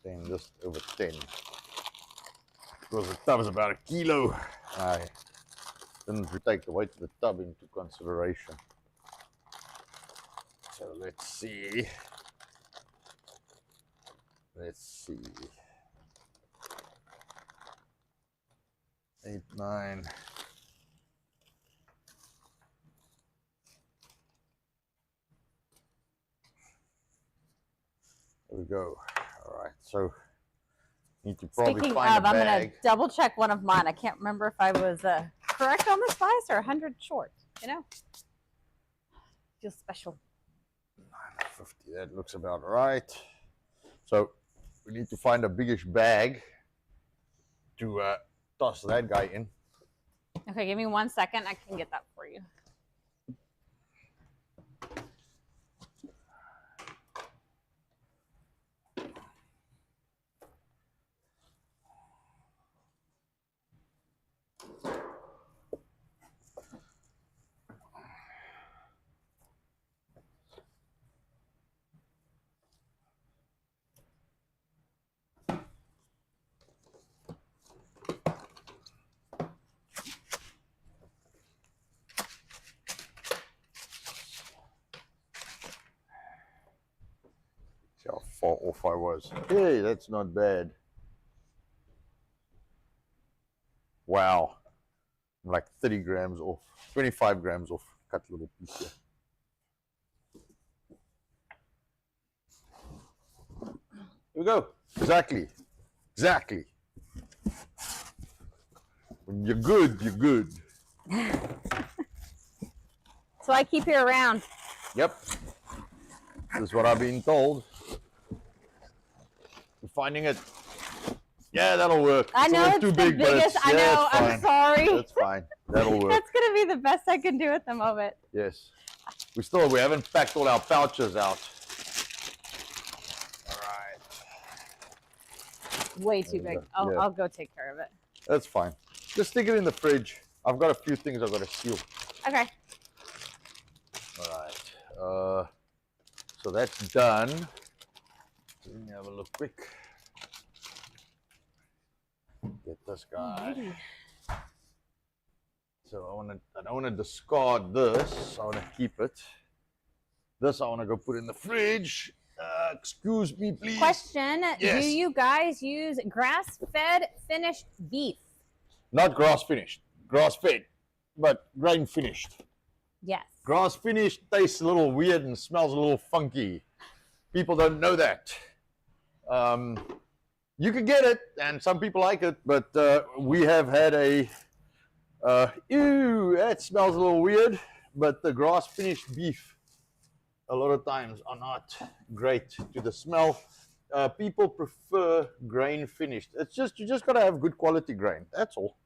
10, just over 10. Because the tub is about a kilo. I didn't take the weight of the tub into consideration. So let's see. Let's see. 8, 9. There we go. All right. So need to probably Speaking find of, a I'm going bag. to double check one of mine. I can't remember if I was correct on the spice or 100 short. You know? Feels special. 950. That looks about right. So we need to find a biggish bag to toss that guy in. Okay, give me 1 second. I can get that for you. See how far off I was. Hey, that's not bad. Wow. I'm like 30 grams off, 25 grams off. Cut a little piece here. Here we go. Exactly. Exactly. When you're good, you're good. So I keep you around. Yep. This is what I've been told. I'm finding it. Yeah, that'll work. I know it's too the big, biggest. but I know. I'm sorry. That's fine. That'll work. That's gonna be the best I can do at the moment. Yes. We haven't packed all our pouches out. All right. Way too big. I'll go take care of it. That's fine. Just stick it in the fridge. I've got a few things I've got to seal. Okay. All right. So that's done. Let me have a look quick. Get this guy. Alrighty. So I don't want to discard this. I want to keep it. This I want to go put in the fridge. Excuse me, please. Question: Yes. Do you guys use grass-fed finished beef? Not grass finished. Grass fed, but grain finished. Yes. Grass finished tastes a little weird and smells a little funky. People don't know that. You can get it, and some people like it, but we have had a, ew, that smells a little weird, but the grass finished beef a lot of times are not great to the smell. People prefer grain finished. It's just, you just got to have good quality grain. That's all.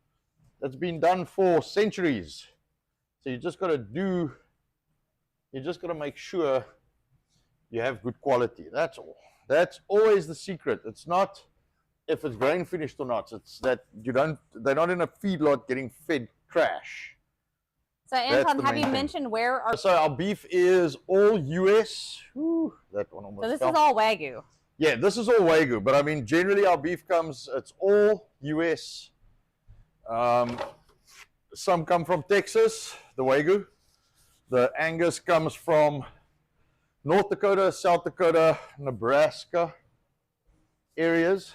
That's been done for centuries. So you just got to make sure you have good quality. That's all. That's always the secret. It's not if it's grain finished or not. It's that they're not in a feedlot getting fed trash. So Anton, have you mentioned where our... So our beef is all US. Whew, that one almost So this fell. is all Wagyu. Yeah, this is all Wagyu, but I mean, generally our beef comes, it's all US. Some come from Texas, the Wagyu. The Angus comes from North Dakota, South Dakota, Nebraska areas.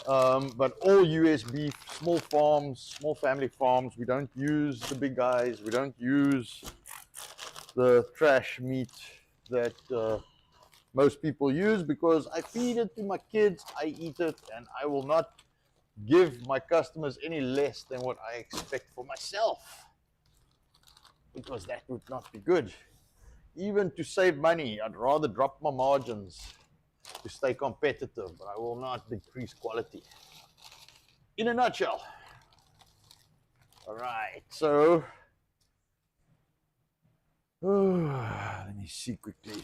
But all US beef, small farms, small family farms. We don't use the big guys. We don't use the trash meat that most people use, because I feed it to my kids, I eat it, and I will not give my customers any less than what I expect for myself, because that would not be good. even to save money, I'd rather drop my margins to stay competitive, but I will not decrease quality. In a nutshell. All right, so let me see quickly.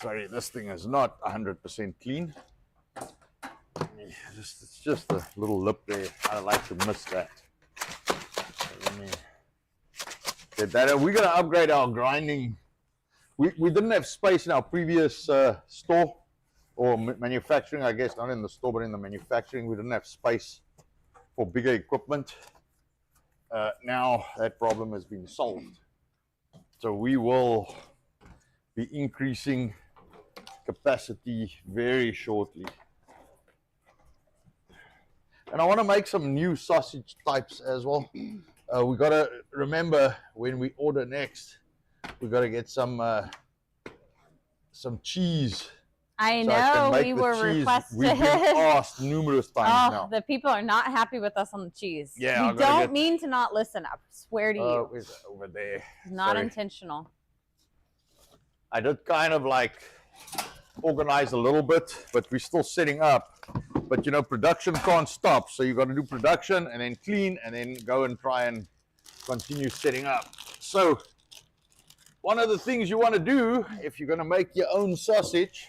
Sorry, this thing is not 100% clean. It's just a little lip there. I like to miss that. Let me get that. We're going to upgrade our grinding. We didn't have space in our previous store or manufacturing, I guess, not in the store, but in the manufacturing. We didn't have space for bigger equipment. Now that problem has been solved. So we will be increasing capacity very shortly. And I want to make some new sausage types as well. We got to remember when we order next, we got to get some cheese. I know, we were requested. We've been asked numerous times now. The people are not happy with us on the cheese. Yeah, we don't mean to not listen. I swear to you. Where's that? Over there. Not intentional. I did kind of like organize a little bit, but we're still setting up. But you know, production can't stop, so you got to do production and then clean and then go and try and continue setting up. So one of the things you want to do if you're going to make your own sausage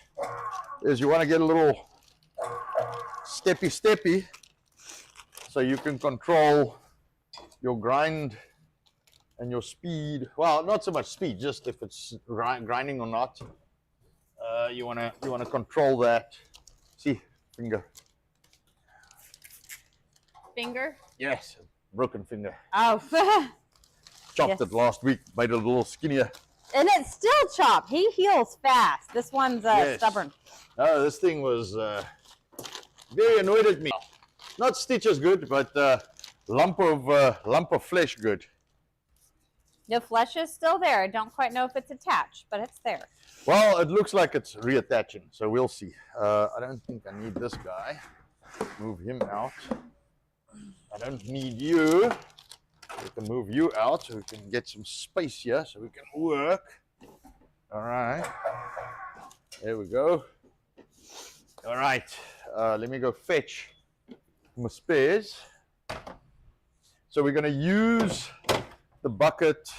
is you want to get a little steppy so you can control your grind and your speed. Well, not so much speed, just if it's grinding or not. You want to control that. See, finger. Finger? Yes, broken finger. Oh. Chopped it last week, made it a little skinnier. And it's still chopped. He heals fast. This one's stubborn. Oh, this thing was very annoyed at me. Not stitches good, but lump of flesh good. The flesh is still there. I don't quite know if it's attached, but it's there. Well, it looks like it's reattaching, so we'll see. I don't think I need this guy. Move him out. I don't need you. We can move you out so we can get some space here so we can work. All right. There we go. All right. Let me go fetch my spares. So we're going to use the bucket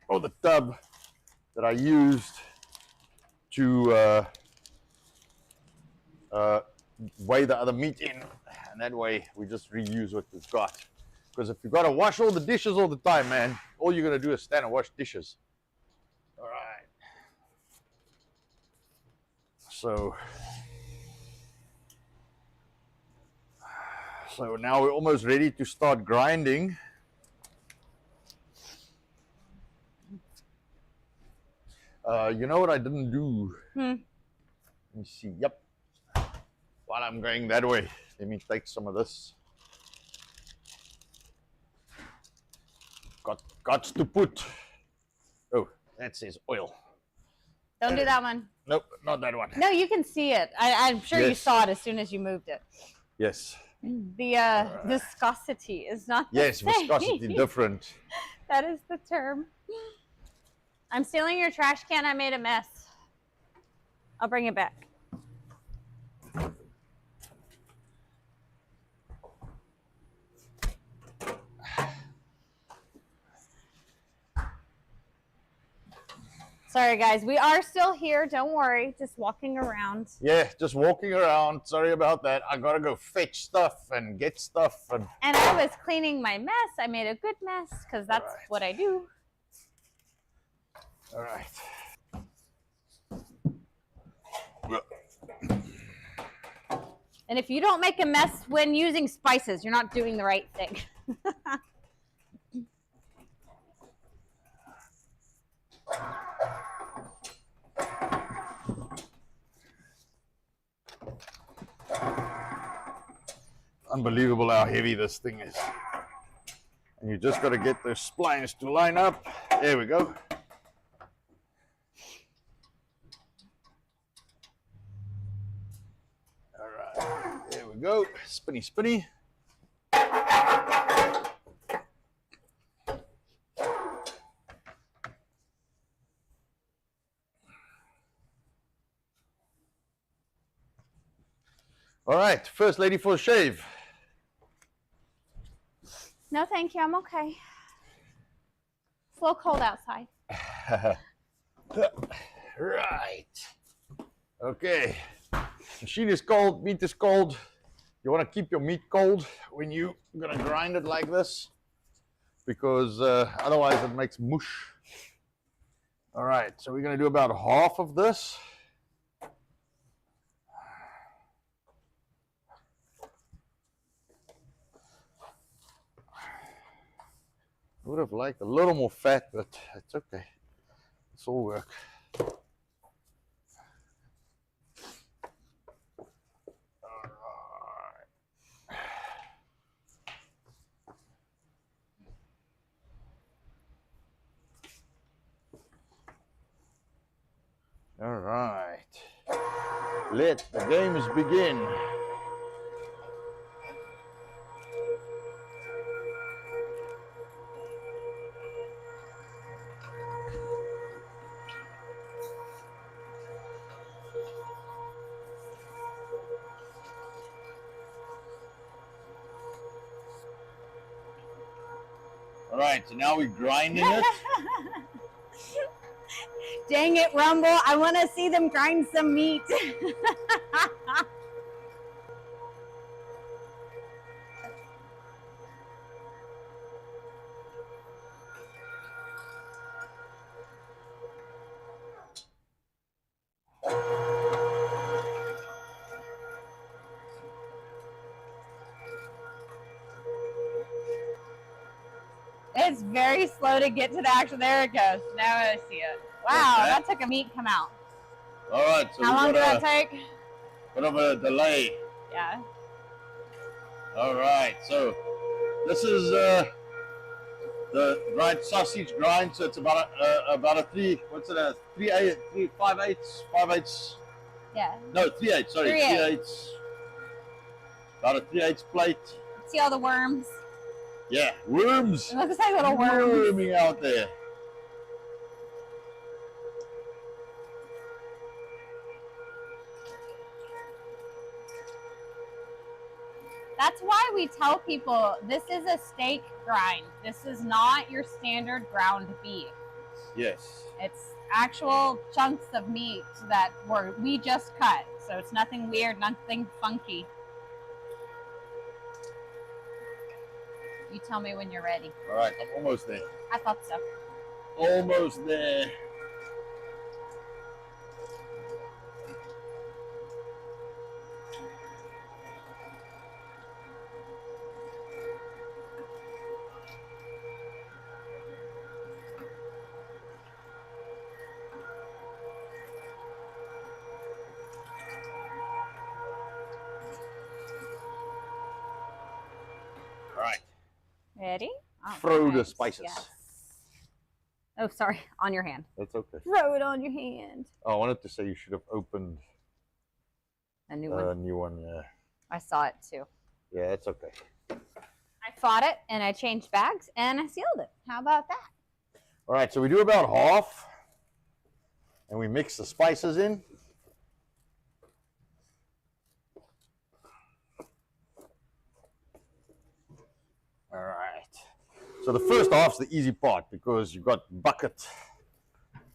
or the tub that I used to weigh the other meat in, and that way we just reuse what we've got. Because if you've got to wash all the dishes all the time, man, all you're going to do is stand and wash dishes. All right. So now we're almost ready to start grinding. You know what I didn't do? Let me see. Yep. While I'm going that way, let me take some of this. Got to put. Oh, that says oil. Don't do that one. Nope, not that one. No, you can see it. I'm sure you saw it as soon as you moved it. Yes. The viscosity is not the same. Viscosity different. That is the term. I'm stealing your trash can. I made a mess. I'll bring it back. Sorry, guys. We are still here. Don't worry. Just walking around. Yeah, just walking around. Sorry about that. I got to go fetch stuff and get stuff. And I was cleaning my mess. I made a good mess because that's what I do. All right. And if you don't make a mess when using spices, you're not doing the right thing. Unbelievable how heavy this thing is. And you just got to get those splines to line up. There we go. All right, there we go. Spinny, spinny. All right, first lady for a shave. No, thank you. I'm okay. It's a little cold outside. Right. Okay. Machine is cold, meat is cold. You want to keep your meat cold when you're going to grind it like this, because otherwise it makes mush. All right, so we're going to do about half of this. I would have liked a little more fat, but it's okay. It's all work. All right. Let the games begin. All right, so now we're grinding it. Dang it, Rumble. I want to see them grind some meat. It's very slow to get to the action. There it goes. Now I see it. Wow, that took a meat come out. All right. So how long did that take? Bit of a delay. Yeah. All right. So this is the dried sausage grind. So it's about a 5/8. Yeah. No, 3/8. Sorry, 3/8. About a 3/8 plate. See all the worms? Yeah, worms. It looks like little worms. Worming out there. That's why we tell people this is a steak grind. This is not your standard ground beef. Yes. It's actual chunks of meat that we just cut. So it's nothing weird, nothing funky. You tell me when you're ready. All right, I'm almost there. I thought so. Almost there. All right. Ready? Throw the spices. Yes. Oh, sorry. On your hand. That's okay. Throw it on your hand. Oh, I wanted to say you should have opened a new one. New one, yeah. I saw it too. Yeah, it's okay. I fought it and I changed bags and I sealed it. How about that? All right, so we do about half and we mix the spices in. All right. So the first half's the easy part because you've got bucket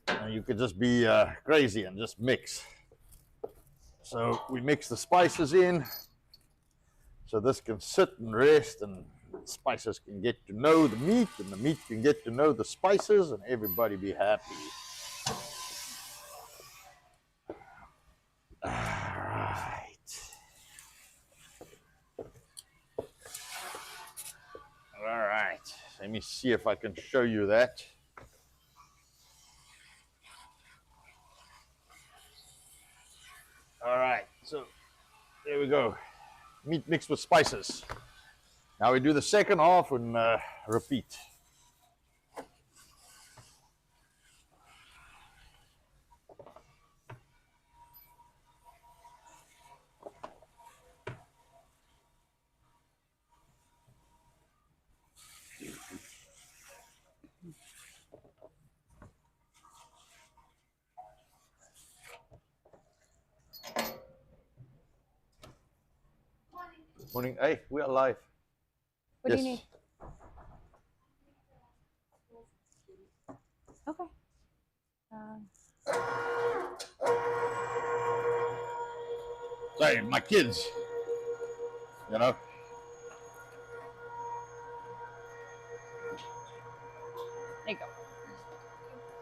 and you could just be crazy and just mix. So we mix the spices in so this can sit and rest and the spices can get to know the meat and the meat can get to know the spices and everybody be happy. All right. All right. Let me see if I can show you that. All right, so there we go. Meat mixed with spices. Now we do the second half and repeat. Morning. Hey, we're alive. What do you need? Okay. Sorry, my kids. You know. There you go.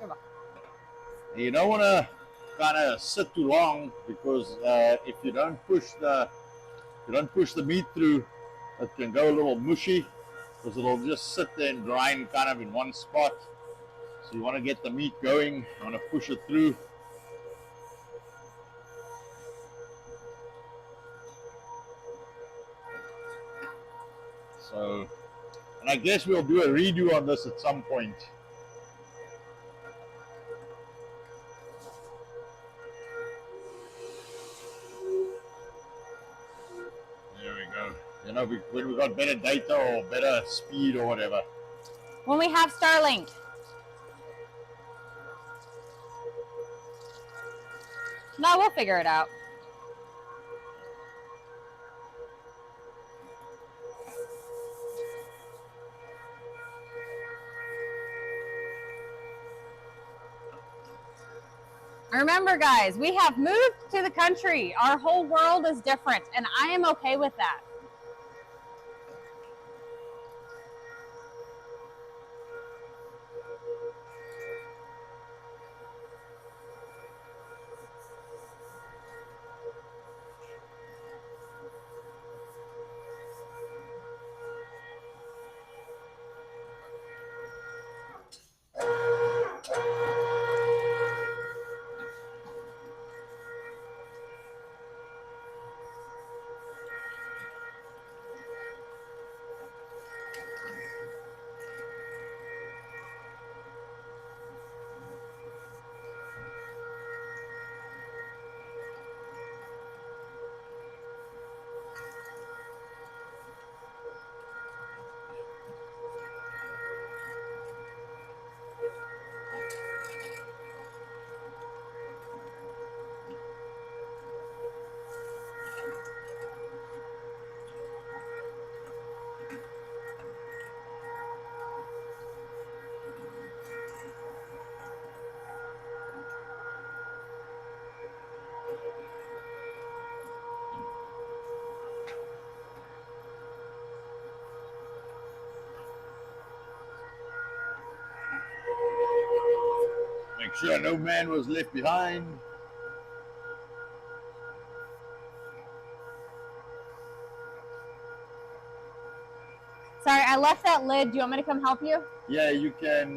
You're welcome. You don't want to kind of sit too long because if you don't push the meat through, it can go a little mushy because it'll just sit there and grind kind of in one spot. So you want to get the meat going. You want to push it through. So, and I guess we'll do a redo on this at some point. There we go. You know, when we got better data or better speed or whatever. When we have Starlink. No, we'll figure it out. Remember, guys, we have moved to the country. Our whole world is different, and I am okay with that. Make sure no man was left behind. Sorry, I left that lid. Do you want me to come help you? Yeah, you can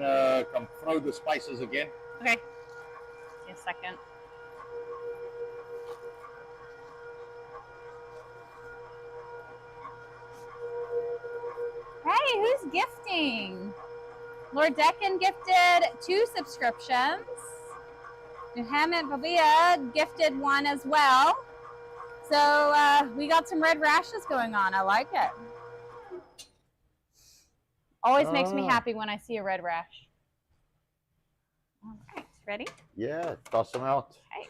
come throw the spices again. Okay. Give me a second. Hey, who's gifting? Lord Deccan gifted 2 subscriptions. Muhammad Babia gifted 1 as well. So we got some red rashes going on. I like it. Always makes me happy when I see a red rash. All right, ready? Yeah, toss them out. Okay.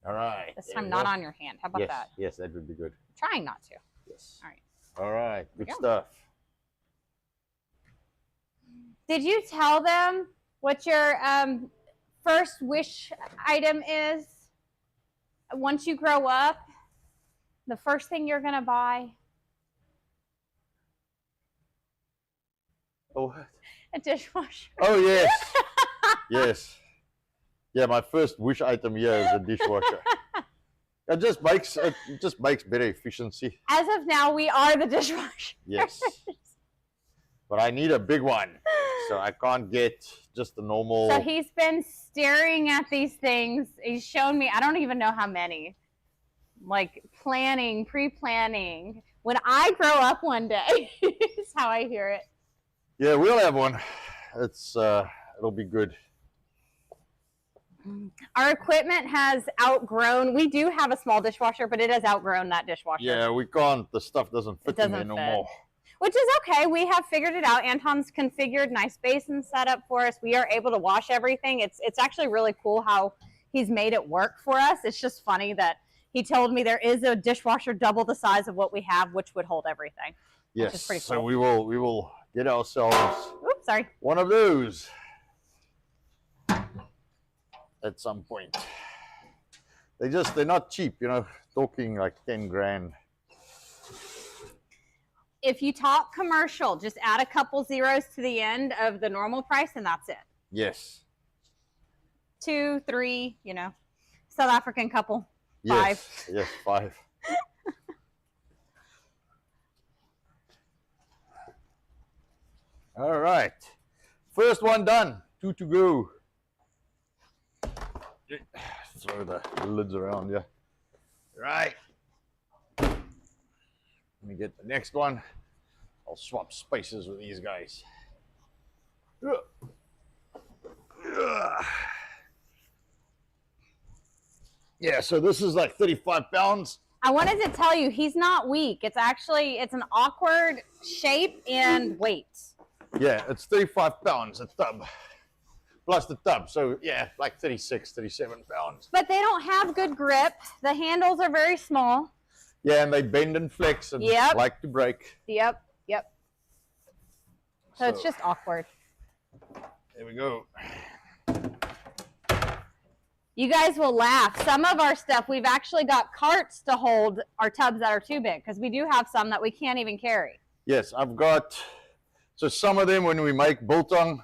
All right. This time not on your hand. How about that? Yes, that would be good. Trying not to. Yes. All right. All right, good stuff. Did you tell them what your first wish item is? Once you grow up, the first thing you're going to buy? Oh, what? A dishwasher. Oh, yes. Yes. Yeah, my first wish item here is a dishwasher. It just makes better efficiency. As of now, we are the dishwasher. Yes. But I need a big one, so I can't get just the normal. So he's been staring at these things. He's shown me, I don't even know how many. Like planning, pre-planning. When I grow up one day, is how I hear it. Yeah, we'll have one. It's it'll be good. Our equipment has outgrown. We do have a small dishwasher, but it has outgrown that dishwasher. Yeah, we can't. The stuff doesn't fit in there no more. Which is okay. We have figured it out. Anton's configured nice basin setup for us. We are able to wash everything. It's actually really cool how he's made it work for us. It's just funny that he told me there is a dishwasher double the size of what we have, which would hold everything. Yes. Which is pretty So cool. we will get ourselves Oops, sorry. one of those at some point. They're not cheap, you know, talking like 10 grand. If you talk commercial, just add a couple zeros to the end of the normal price and that's it. Yes. 2, 3, you know, South African couple. Yes. 5. Yes, 5. All right. First one done. 2 to go. Throw the lids around, yeah. Right. Let me get the next one. I'll swap spaces with these guys. Yeah, so this is like 35 pounds. I wanted to tell you, he's not weak. It's an awkward shape and weight. Yeah, it's 35 pounds a tub. Plus the tub, so yeah, like 36, 37 pounds. But they don't have good grip. The handles are very small. Yeah, and they bend and flex and like to break. Yep. So it's just awkward. There we go. You guys will laugh. Some of our stuff, we've actually got carts to hold our tubs that are too big because we do have some that we can't even carry. Yes, I've got, so some of them when we make biltong,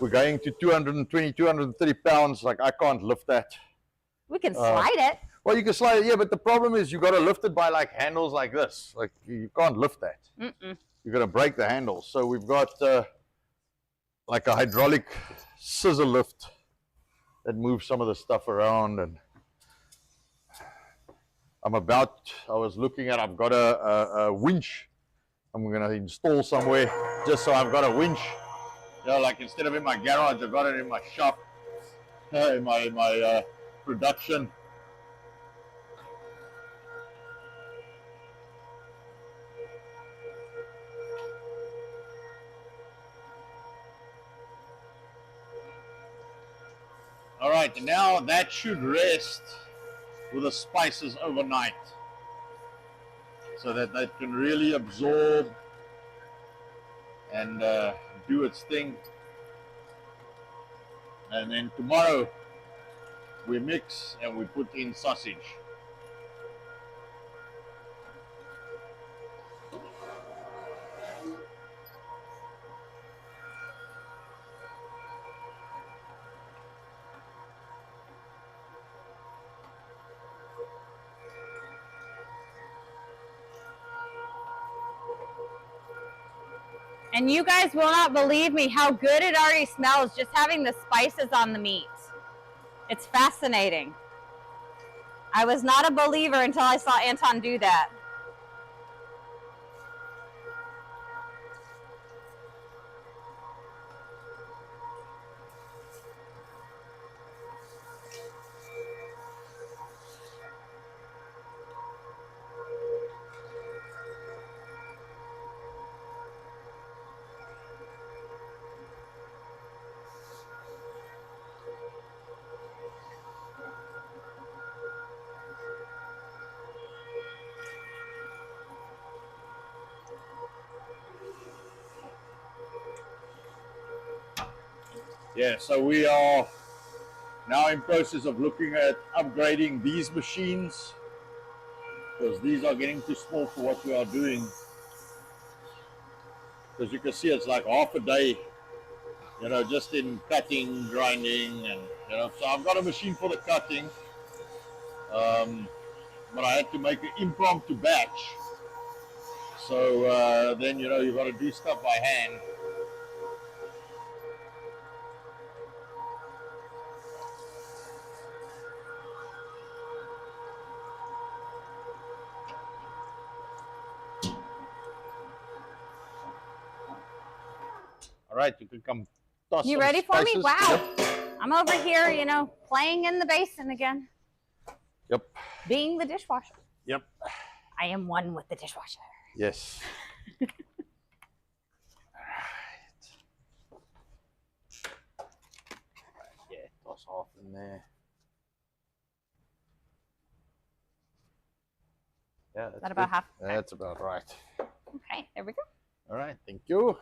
we're going to 220, 230 pounds. Like I can't lift that. We can slide it. Well, you can slide it, yeah, but the problem is you got to lift it by like handles like this. Like you can't lift that. You're going to break the handles. So we've got like a hydraulic scissor lift that moves some of the stuff around. And I was looking at, I've got a winch I'm going to install somewhere just so I've got a winch. You know, like instead of in my garage, I've got it in my shop, in my production. All right, now that should rest with the spices overnight so that they can really absorb and do its thing. And then tomorrow we mix and we put in sausage. And you guys will not believe me how good it already smells just having the spices on the meat. It's fascinating. I was not a believer until I saw Anton do that. Yeah, so we are now in process of looking at upgrading these machines because these are getting too small for what we are doing. As you can see, it's like half a day, you know, just in cutting, grinding, and you know. So I've got a machine for the cutting, but I had to make an impromptu batch. So then, you know, you've got to do stuff by hand. All right, you can come toss You some ready for me? spices. Wow. Yep. I'm over here, you know, playing in the basin again. Yep. Being the dishwasher. Yep. I am one with the dishwasher. Yes. All right. Yeah, toss half in there. Yeah, Is that about half? Okay. That's about right. Okay, there we go. All right, thank you.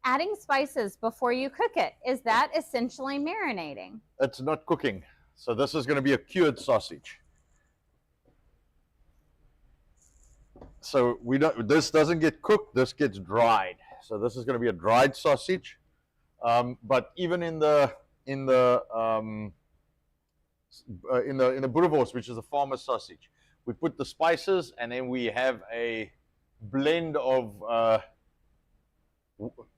Adding spices before you cook it, is that essentially marinating? It's not cooking. So this is going to be a cured sausage. So this doesn't get cooked, this gets dried. So this is going to be a dried sausage. But even in the boerewors, which is a farmer's sausage, we put the spices and then we have a blend of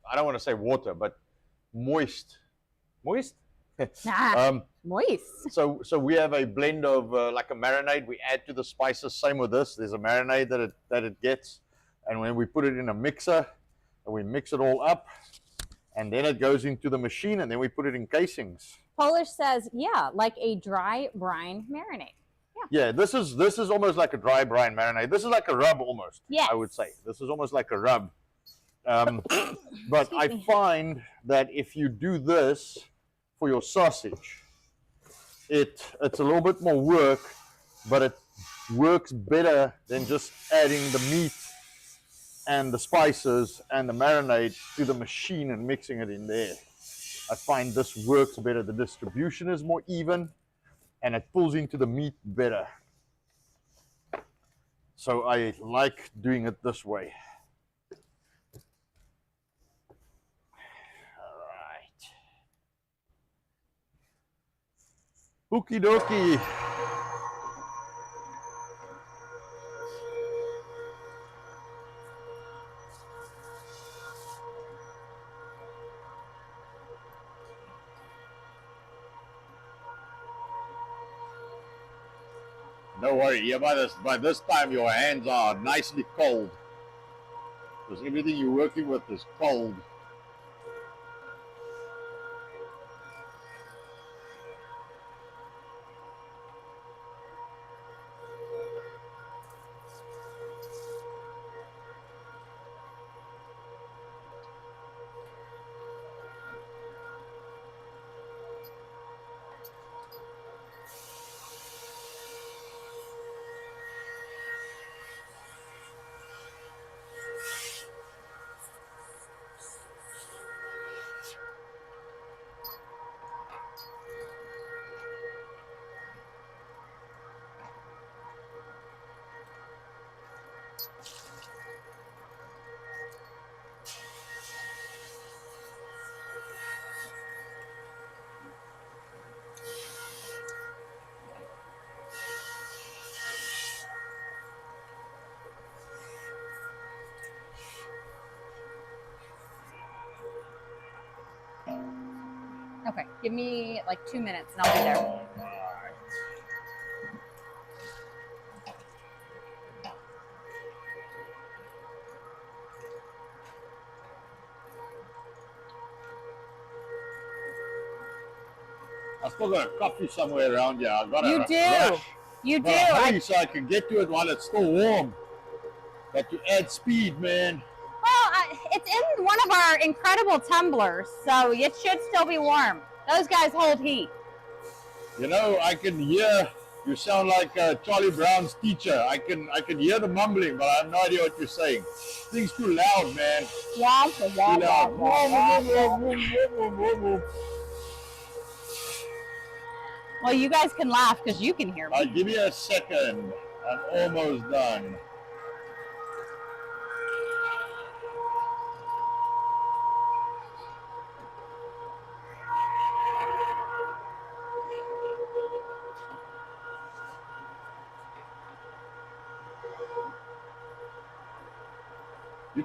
I don't want to say water, but moist. Moist. So we have a blend of like a marinade. We add to the spices. Same with this. There's a marinade that it gets, and when we put it in a mixer, we mix it all up, and then it goes into the machine, and then we put it in casings. Polish says, yeah, like a dry brine marinade. Yeah, this is almost like a dry brine marinade. This is like a rub almost. Yes. I would say this is almost like a rub. But I find that if you do this for your sausage, it's a little bit more work, but it works better than just adding the meat and the spices and the marinade to the machine and mixing it in there. I find this works better. The distribution is more even and it pulls into the meat better. So I like doing it this way. Okie dokie. Don't worry, yeah, by this time your hands are nicely cold. Because everything you're working with is cold. Okay, give me like 2 minutes and I'll be there. I still got a coffee somewhere around here. I got You do. You do. Hurry so I can get to it while it's still warm. Got to add speed, man. Well, it's in one of our incredible tumblers, so it should still be warm. Those guys hold heat. You know, I can hear you sound like Charlie Brown's teacher. I can hear the mumbling, but I have no idea what you're saying. Thing's too loud, man. Too loud. Well, you guys can laugh because you can hear me. Give me a second. I'm almost done.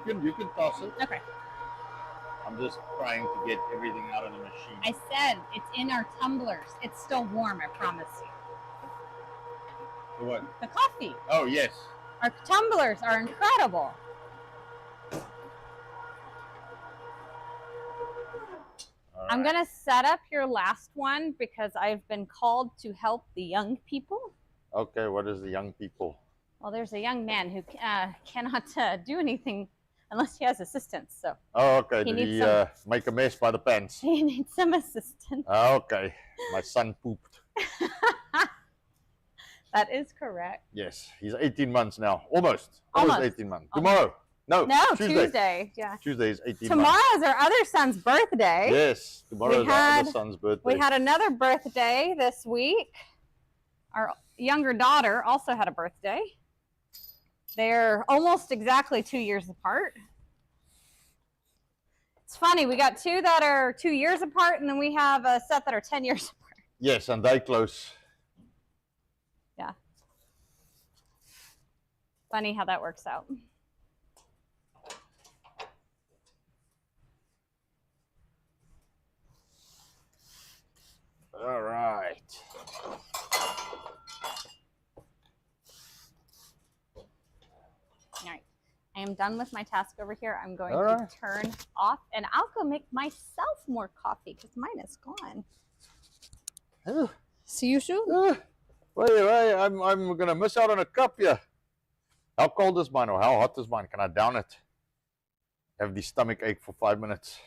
You can toss it. Okay. I'm just trying to get everything out of the machine. I said it's in our tumblers. It's still warm, I promise you. The what? The coffee. Oh, yes. Our tumblers are incredible. I'm going to set up your last one because I've been called to help the young people. Okay, what is the young people? Well, there's a young man who cannot do anything unless he has assistance. So. Oh, okay. Did he make a mess by the pants? He needs some assistance. Oh, okay. My son pooped. That is correct. Yes, he's 18 months now. Almost 18 months. Almost. Tomorrow. No, Tuesday. Yeah. Tuesday is 18 months. Tomorrow's our other son's birthday. Yes, tomorrow is our other son's birthday. We had another birthday this week. Our younger daughter also had a birthday. They're almost exactly 2 years apart. It's funny, we got two that are 2 years apart, and then we have a set that are 10 years apart. Yes, and they close. Yeah. Funny how that works out. All right. All right. I am done with my task over here. I'm going to turn off, and I'll go make myself more coffee because mine is gone. See you soon. Wait, I'm gonna miss out on a cup here. How cold is mine or how hot is mine? Can I down it? Have the stomach ache for 5 minutes.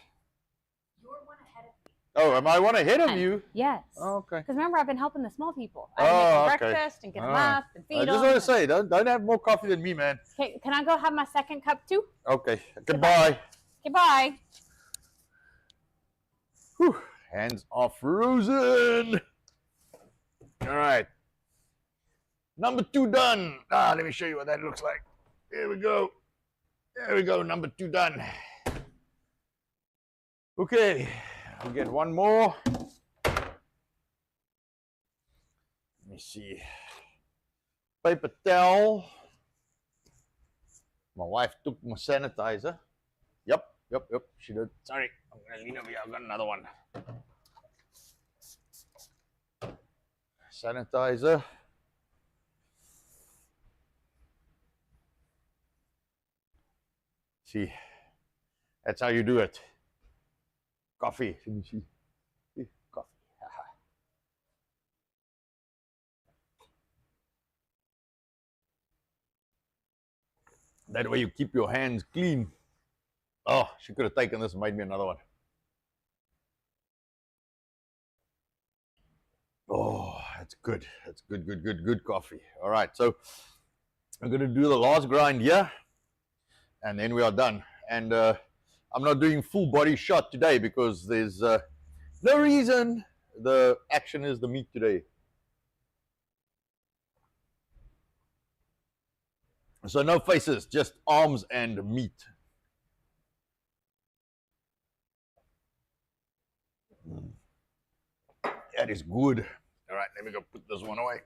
You're one ahead of me. Oh, am I one ahead of you? Yes. Oh, okay. Because remember, I've been helping the small people. I make them breakfast and get them up and feed them. I just want to say, don't have more coffee than me, man. Okay, can I go have my second cup too? Okay. Goodbye. Goodbye. Whew. Hands are frozen. All right. Number 2 done. Let me show you what that looks like. Here we go. There we go. Number 2 done. Okay. We'll get one more. Let me see. Paper towel. My wife took my sanitizer. Yep. She did. Sorry. I'm going to lean over here. I've got another one. Sanitizer. See, that's how you do it. Coffee. Let me see. Coffee. That way you keep your hands clean. Oh, she could have taken this and made me another one. Oh, that's good. That's good coffee. All right, so I'm going to do the last grind here, and then we are done. And I'm not doing full body shot today because there's no reason. The action is the meat today. So no faces, just arms and meat. That is good. All right, let me go put this one away.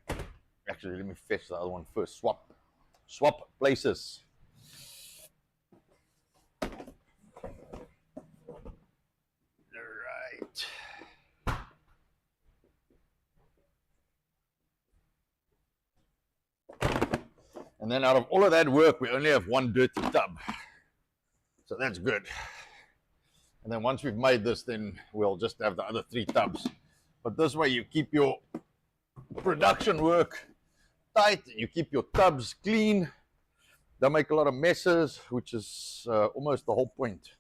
Actually, let me fetch the other one first. Swap places. All right. And then out of all of that work, we only have one dirty tub. So that's good. And then once we've made this, then we'll just have the other 3 tubs. But this way you keep your production work tight, you keep your tubs clean, don't make a lot of messes, which is almost the whole point.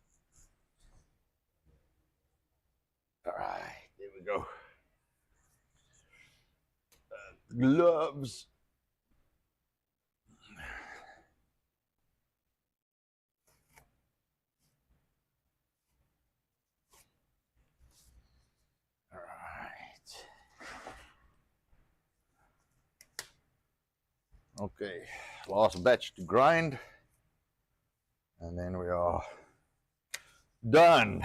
All right, there we go. Gloves. Okay, last batch to grind, and then we are done.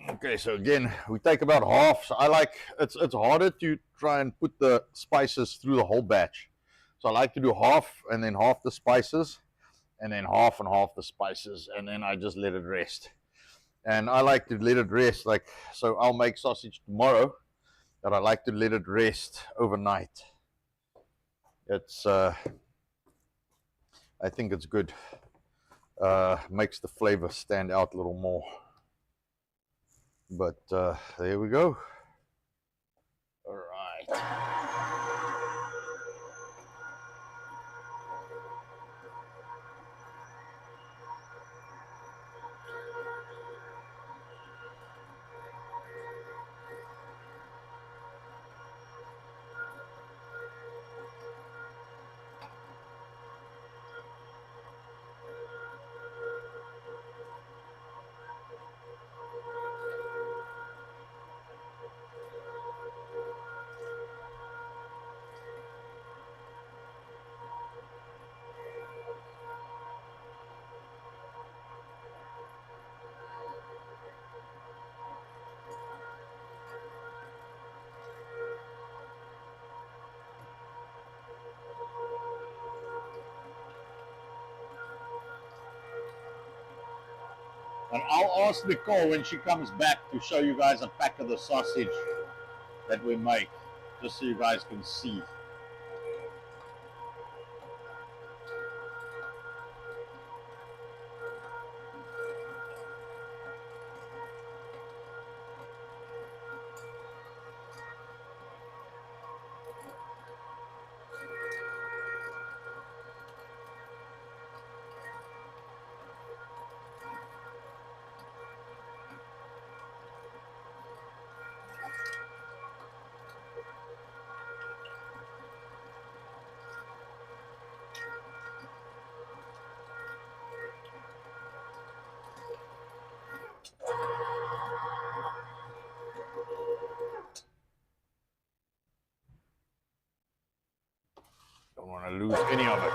Okay, so again, we take about half. So I like, it's harder to try and put the spices through the whole batch. So I like to do half and then half the spices, and then half and half the spices, and then I just let it rest. And I like to let it rest, like, so I'll make sausage tomorrow, but I like to let it rest overnight. It's, I think it's good. Makes the flavor stand out a little more. But there we go. All right. And I'll ask Nicole when she comes back to show you guys a pack of the sausage that we make, just so you guys can see. Don't want to lose any of it.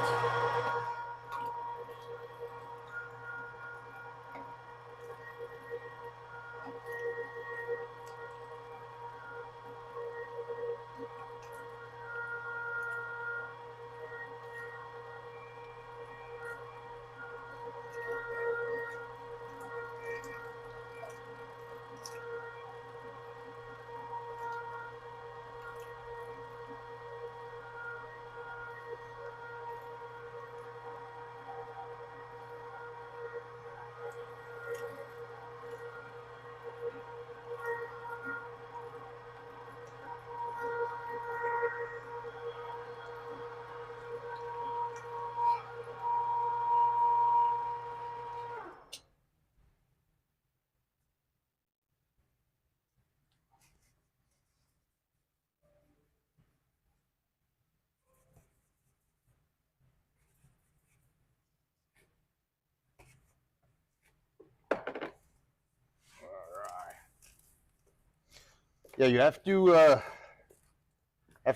Yeah, you have to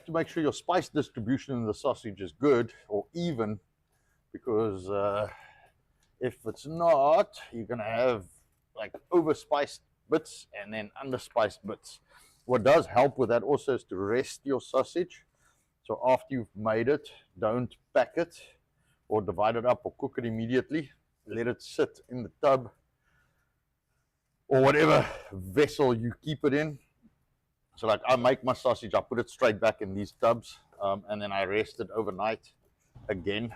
make sure your spice distribution in the sausage is good or even, because if it's not, you're gonna have like overspiced bits and then underspiced bits. What does help with that also is to rest your sausage. So after you've made it, don't pack it or divide it up or cook it immediately. Let it sit in the tub or whatever vessel you keep it in. So like I make my sausage, I put it straight back in these tubs, and then I rest it overnight again.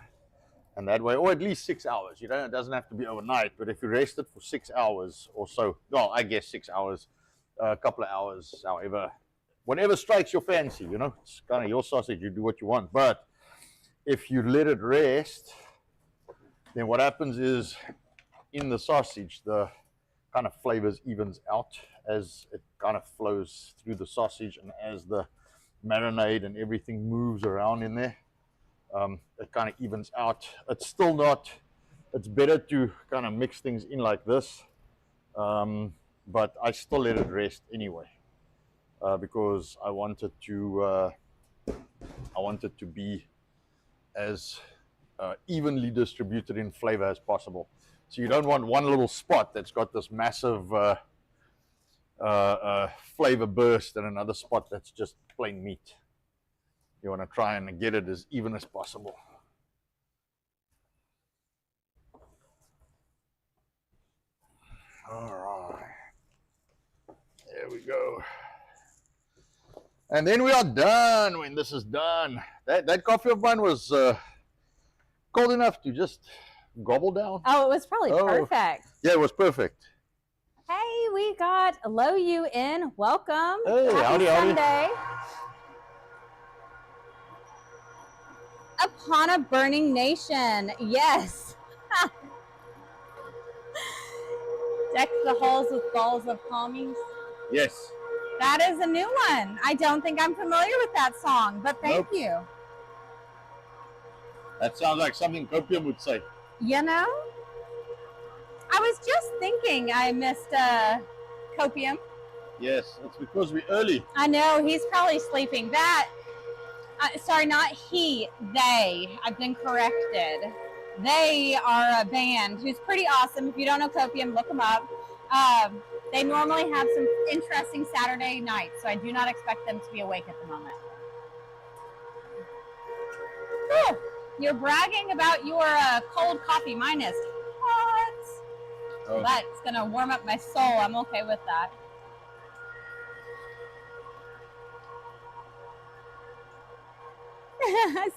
And that way, or at least 6 hours. You know, it doesn't have to be overnight, but if you rest it for 6 hours or so, well, I guess 6 hours, a couple of hours, however, whatever strikes your fancy, you know, it's kind of your sausage, you do what you want. But if you let it rest, then what happens is in the sausage, the kind of flavors evens out as it kind of flows through the sausage, and as the marinade and everything moves around in there, it kind of evens out. It's still not, it's better to kind of mix things in like this, but I still let it rest anyway, because I want it to be as evenly distributed in flavor as possible. So you don't want one little spot that's got this massive flavor burst and another spot that's just plain meat. You want to try and get it as even as possible. All right. There we go. And then we are done when this is done. That coffee of mine was cold enough to just gobble down. Oh, it was probably perfect. Yeah, it was perfect. Hey, we got Lo You in. Welcome. Hey, Happy Sunday. Upon a burning nation. Yes. Deck the halls with balls of palmies. Yes. That is a new one. I don't think I'm familiar with that song, but thank you. That sounds like something Copium would say. You know? I was just thinking I missed Copium. Yes, it's because we're early. I know, he's probably sleeping. Sorry, not he, they. I've been corrected. They are a band who's pretty awesome. If you don't know Copium, look them up. They normally have some interesting Saturday nights, so I do not expect them to be awake at the moment. Whew. You're bragging about your cold coffee. Mine is hot. Oh. That's gonna warm up my soul. I'm okay with that.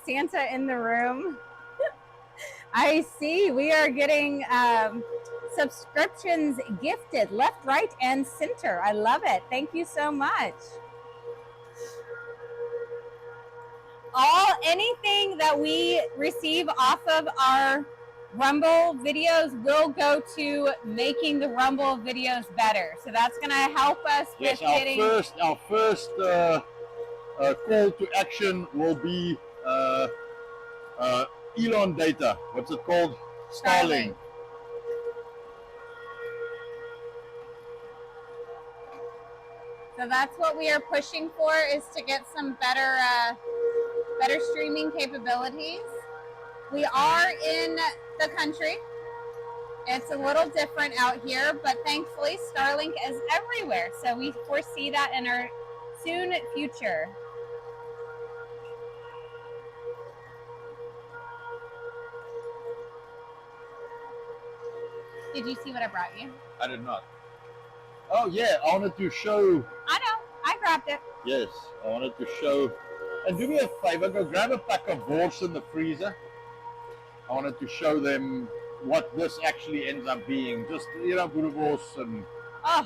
Santa in the room. I see. We are getting subscriptions gifted left, right, and center. I love it. Thank you so much. Anything that we receive off of our Rumble videos will go to making the Rumble videos better. So that's going to help us with getting... Our first call to action will be Elon data. What's it called? Starlink. So that's what we are pushing for, is to get some better streaming capabilities. We are in the country. It's a little different out here, but thankfully Starlink is everywhere. So we foresee that in our soon future. Did you see what I brought you? I did not. Oh yeah, I wanted to show. I know, I grabbed it. Yes, I wanted to show. And do me a favor, go grab a pack of boards in the freezer. I wanted to show them what this actually ends up being. Just, you know, boerewors and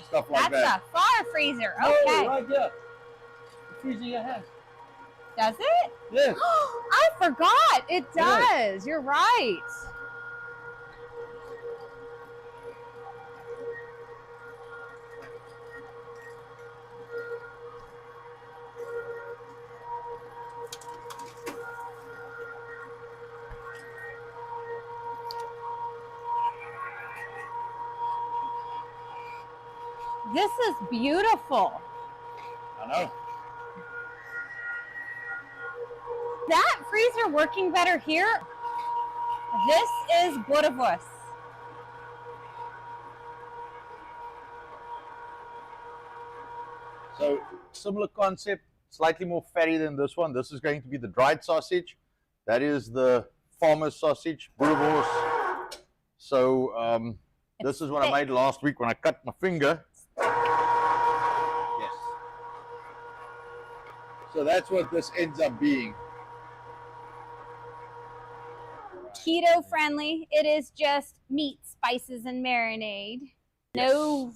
stuff like that. That's a far freezer. Okay. Oh, right here. The freezer you have. Does it? Yes. I forgot. It does. Yes. You're right. This is beautiful. I know. That freezer working better here. This is boerewors. So similar concept, slightly more fatty than this one. This is going to be the dried sausage. That is the farmer's sausage, boerewors. So this is what I made last week when I cut my finger. Yes. So that's what this ends up being. Keto friendly. It is just meat, spices, and marinade. Yes.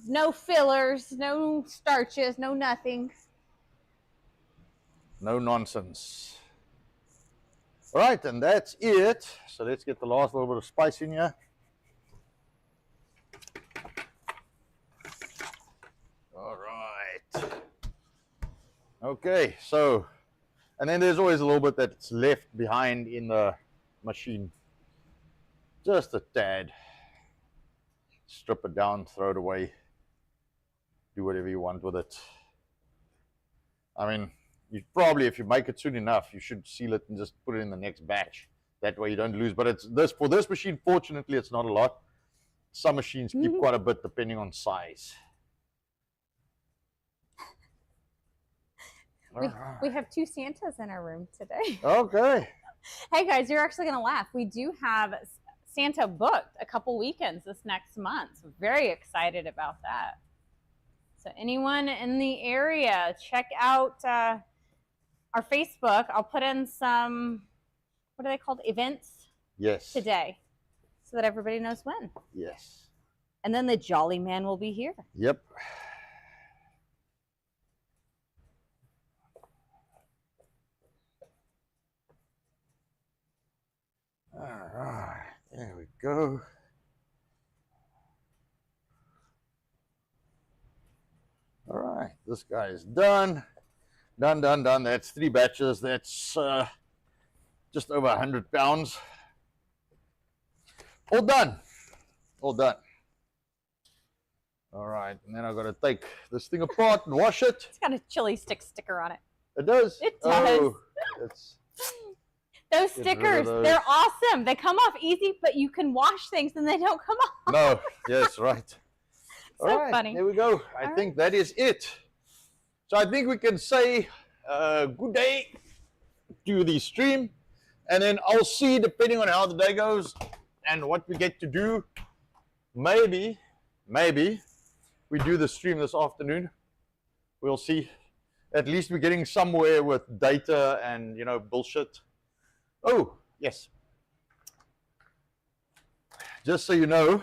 No fillers, no starches, no nothing. No nonsense. All right, and that's it. So let's get the last little bit of spice in here. All right. Okay, so, and then there's always a little bit that's left behind in the machine. Just a tad. Strip it down, throw it away. Do whatever you want with it. I mean, you probably, if you make it soon enough, you should seal it and just put it in the next batch. That way you don't lose. But it's this, for this machine, fortunately, it's not a lot. Some machines keep quite a bit depending on size. We have two Santas in our room today. Okay. Hey guys, you're actually going to laugh. We do have Santa booked a couple weekends this next month. So very excited about that. So anyone in the area, check out our Facebook. I'll put in some, what are they called? Events? Yes. Today. So that everybody knows when. Yes. And then the Jolly Man will be here. Yep. All right, there we go. All right, this guy is done. Done. That's 3 batches. That's just over 100 pounds. All done. All done. All right, and then I've got to take this thing apart and wash it. It's got a chili sticker on it. It does? It does. Oh, it's... Those stickers, they're awesome. They come off easy, but you can wash things and they don't come off. No, yes, right. So all right, funny. There we go. I think that is it. So I think we can say good day to the stream. And then I'll see, depending on how the day goes and what we get to do, maybe maybe we do the stream this afternoon. We'll see. At least we're getting somewhere with data and, you know, bullshit. Oh, yes. Just so you know,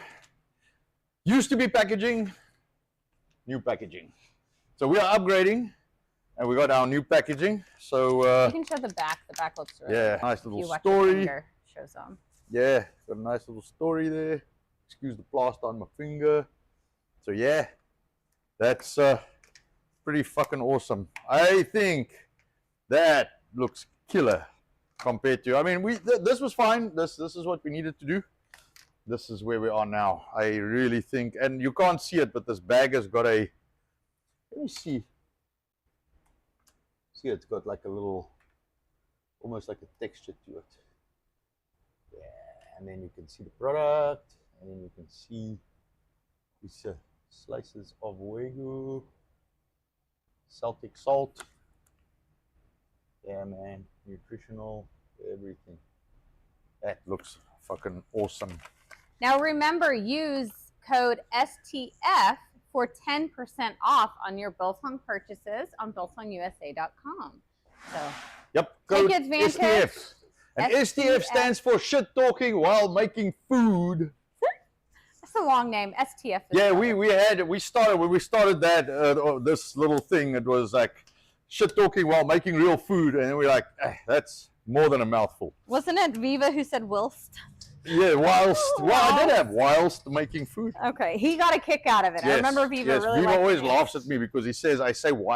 used to be packaging, new packaging. So we are upgrading, and we got our new packaging. So you can show the back. The back looks really yeah, good. nice little If you watch story. your finger, shows them. Yeah, got a nice little story there. Excuse the plaster on my finger. So yeah, that's pretty fucking awesome. I think that looks killer compared to. I mean, this was fine. This is what we needed to do. This is where we are now. I really think, and you can't see it, but this bag has got a. Let me see. See, it's got like a little, almost like a texture to it. Yeah, and then you can see the product, and then you can see these slices of Wagyu, Celtic salt. Yeah, man, nutritional, everything. That looks fucking awesome. Now remember, use code S.T.F for 10% off on your Biltong purchases on biltongusa.com. So yep, take advantage. S.T.F. And S.T.F stands for shit talking while making food. That's a long name. S.T.F. Yeah, we started when we started that this little thing. It was like shit talking while making real food, and we're like, that's more than a mouthful. Wasn't it Viva who said whilst? Yeah, whilst. Well, I did have whilst making food. Okay, he got a kick out of it. Yes, I remember Viva yes, really Viva liked always it. laughs at me because he says I say whilst.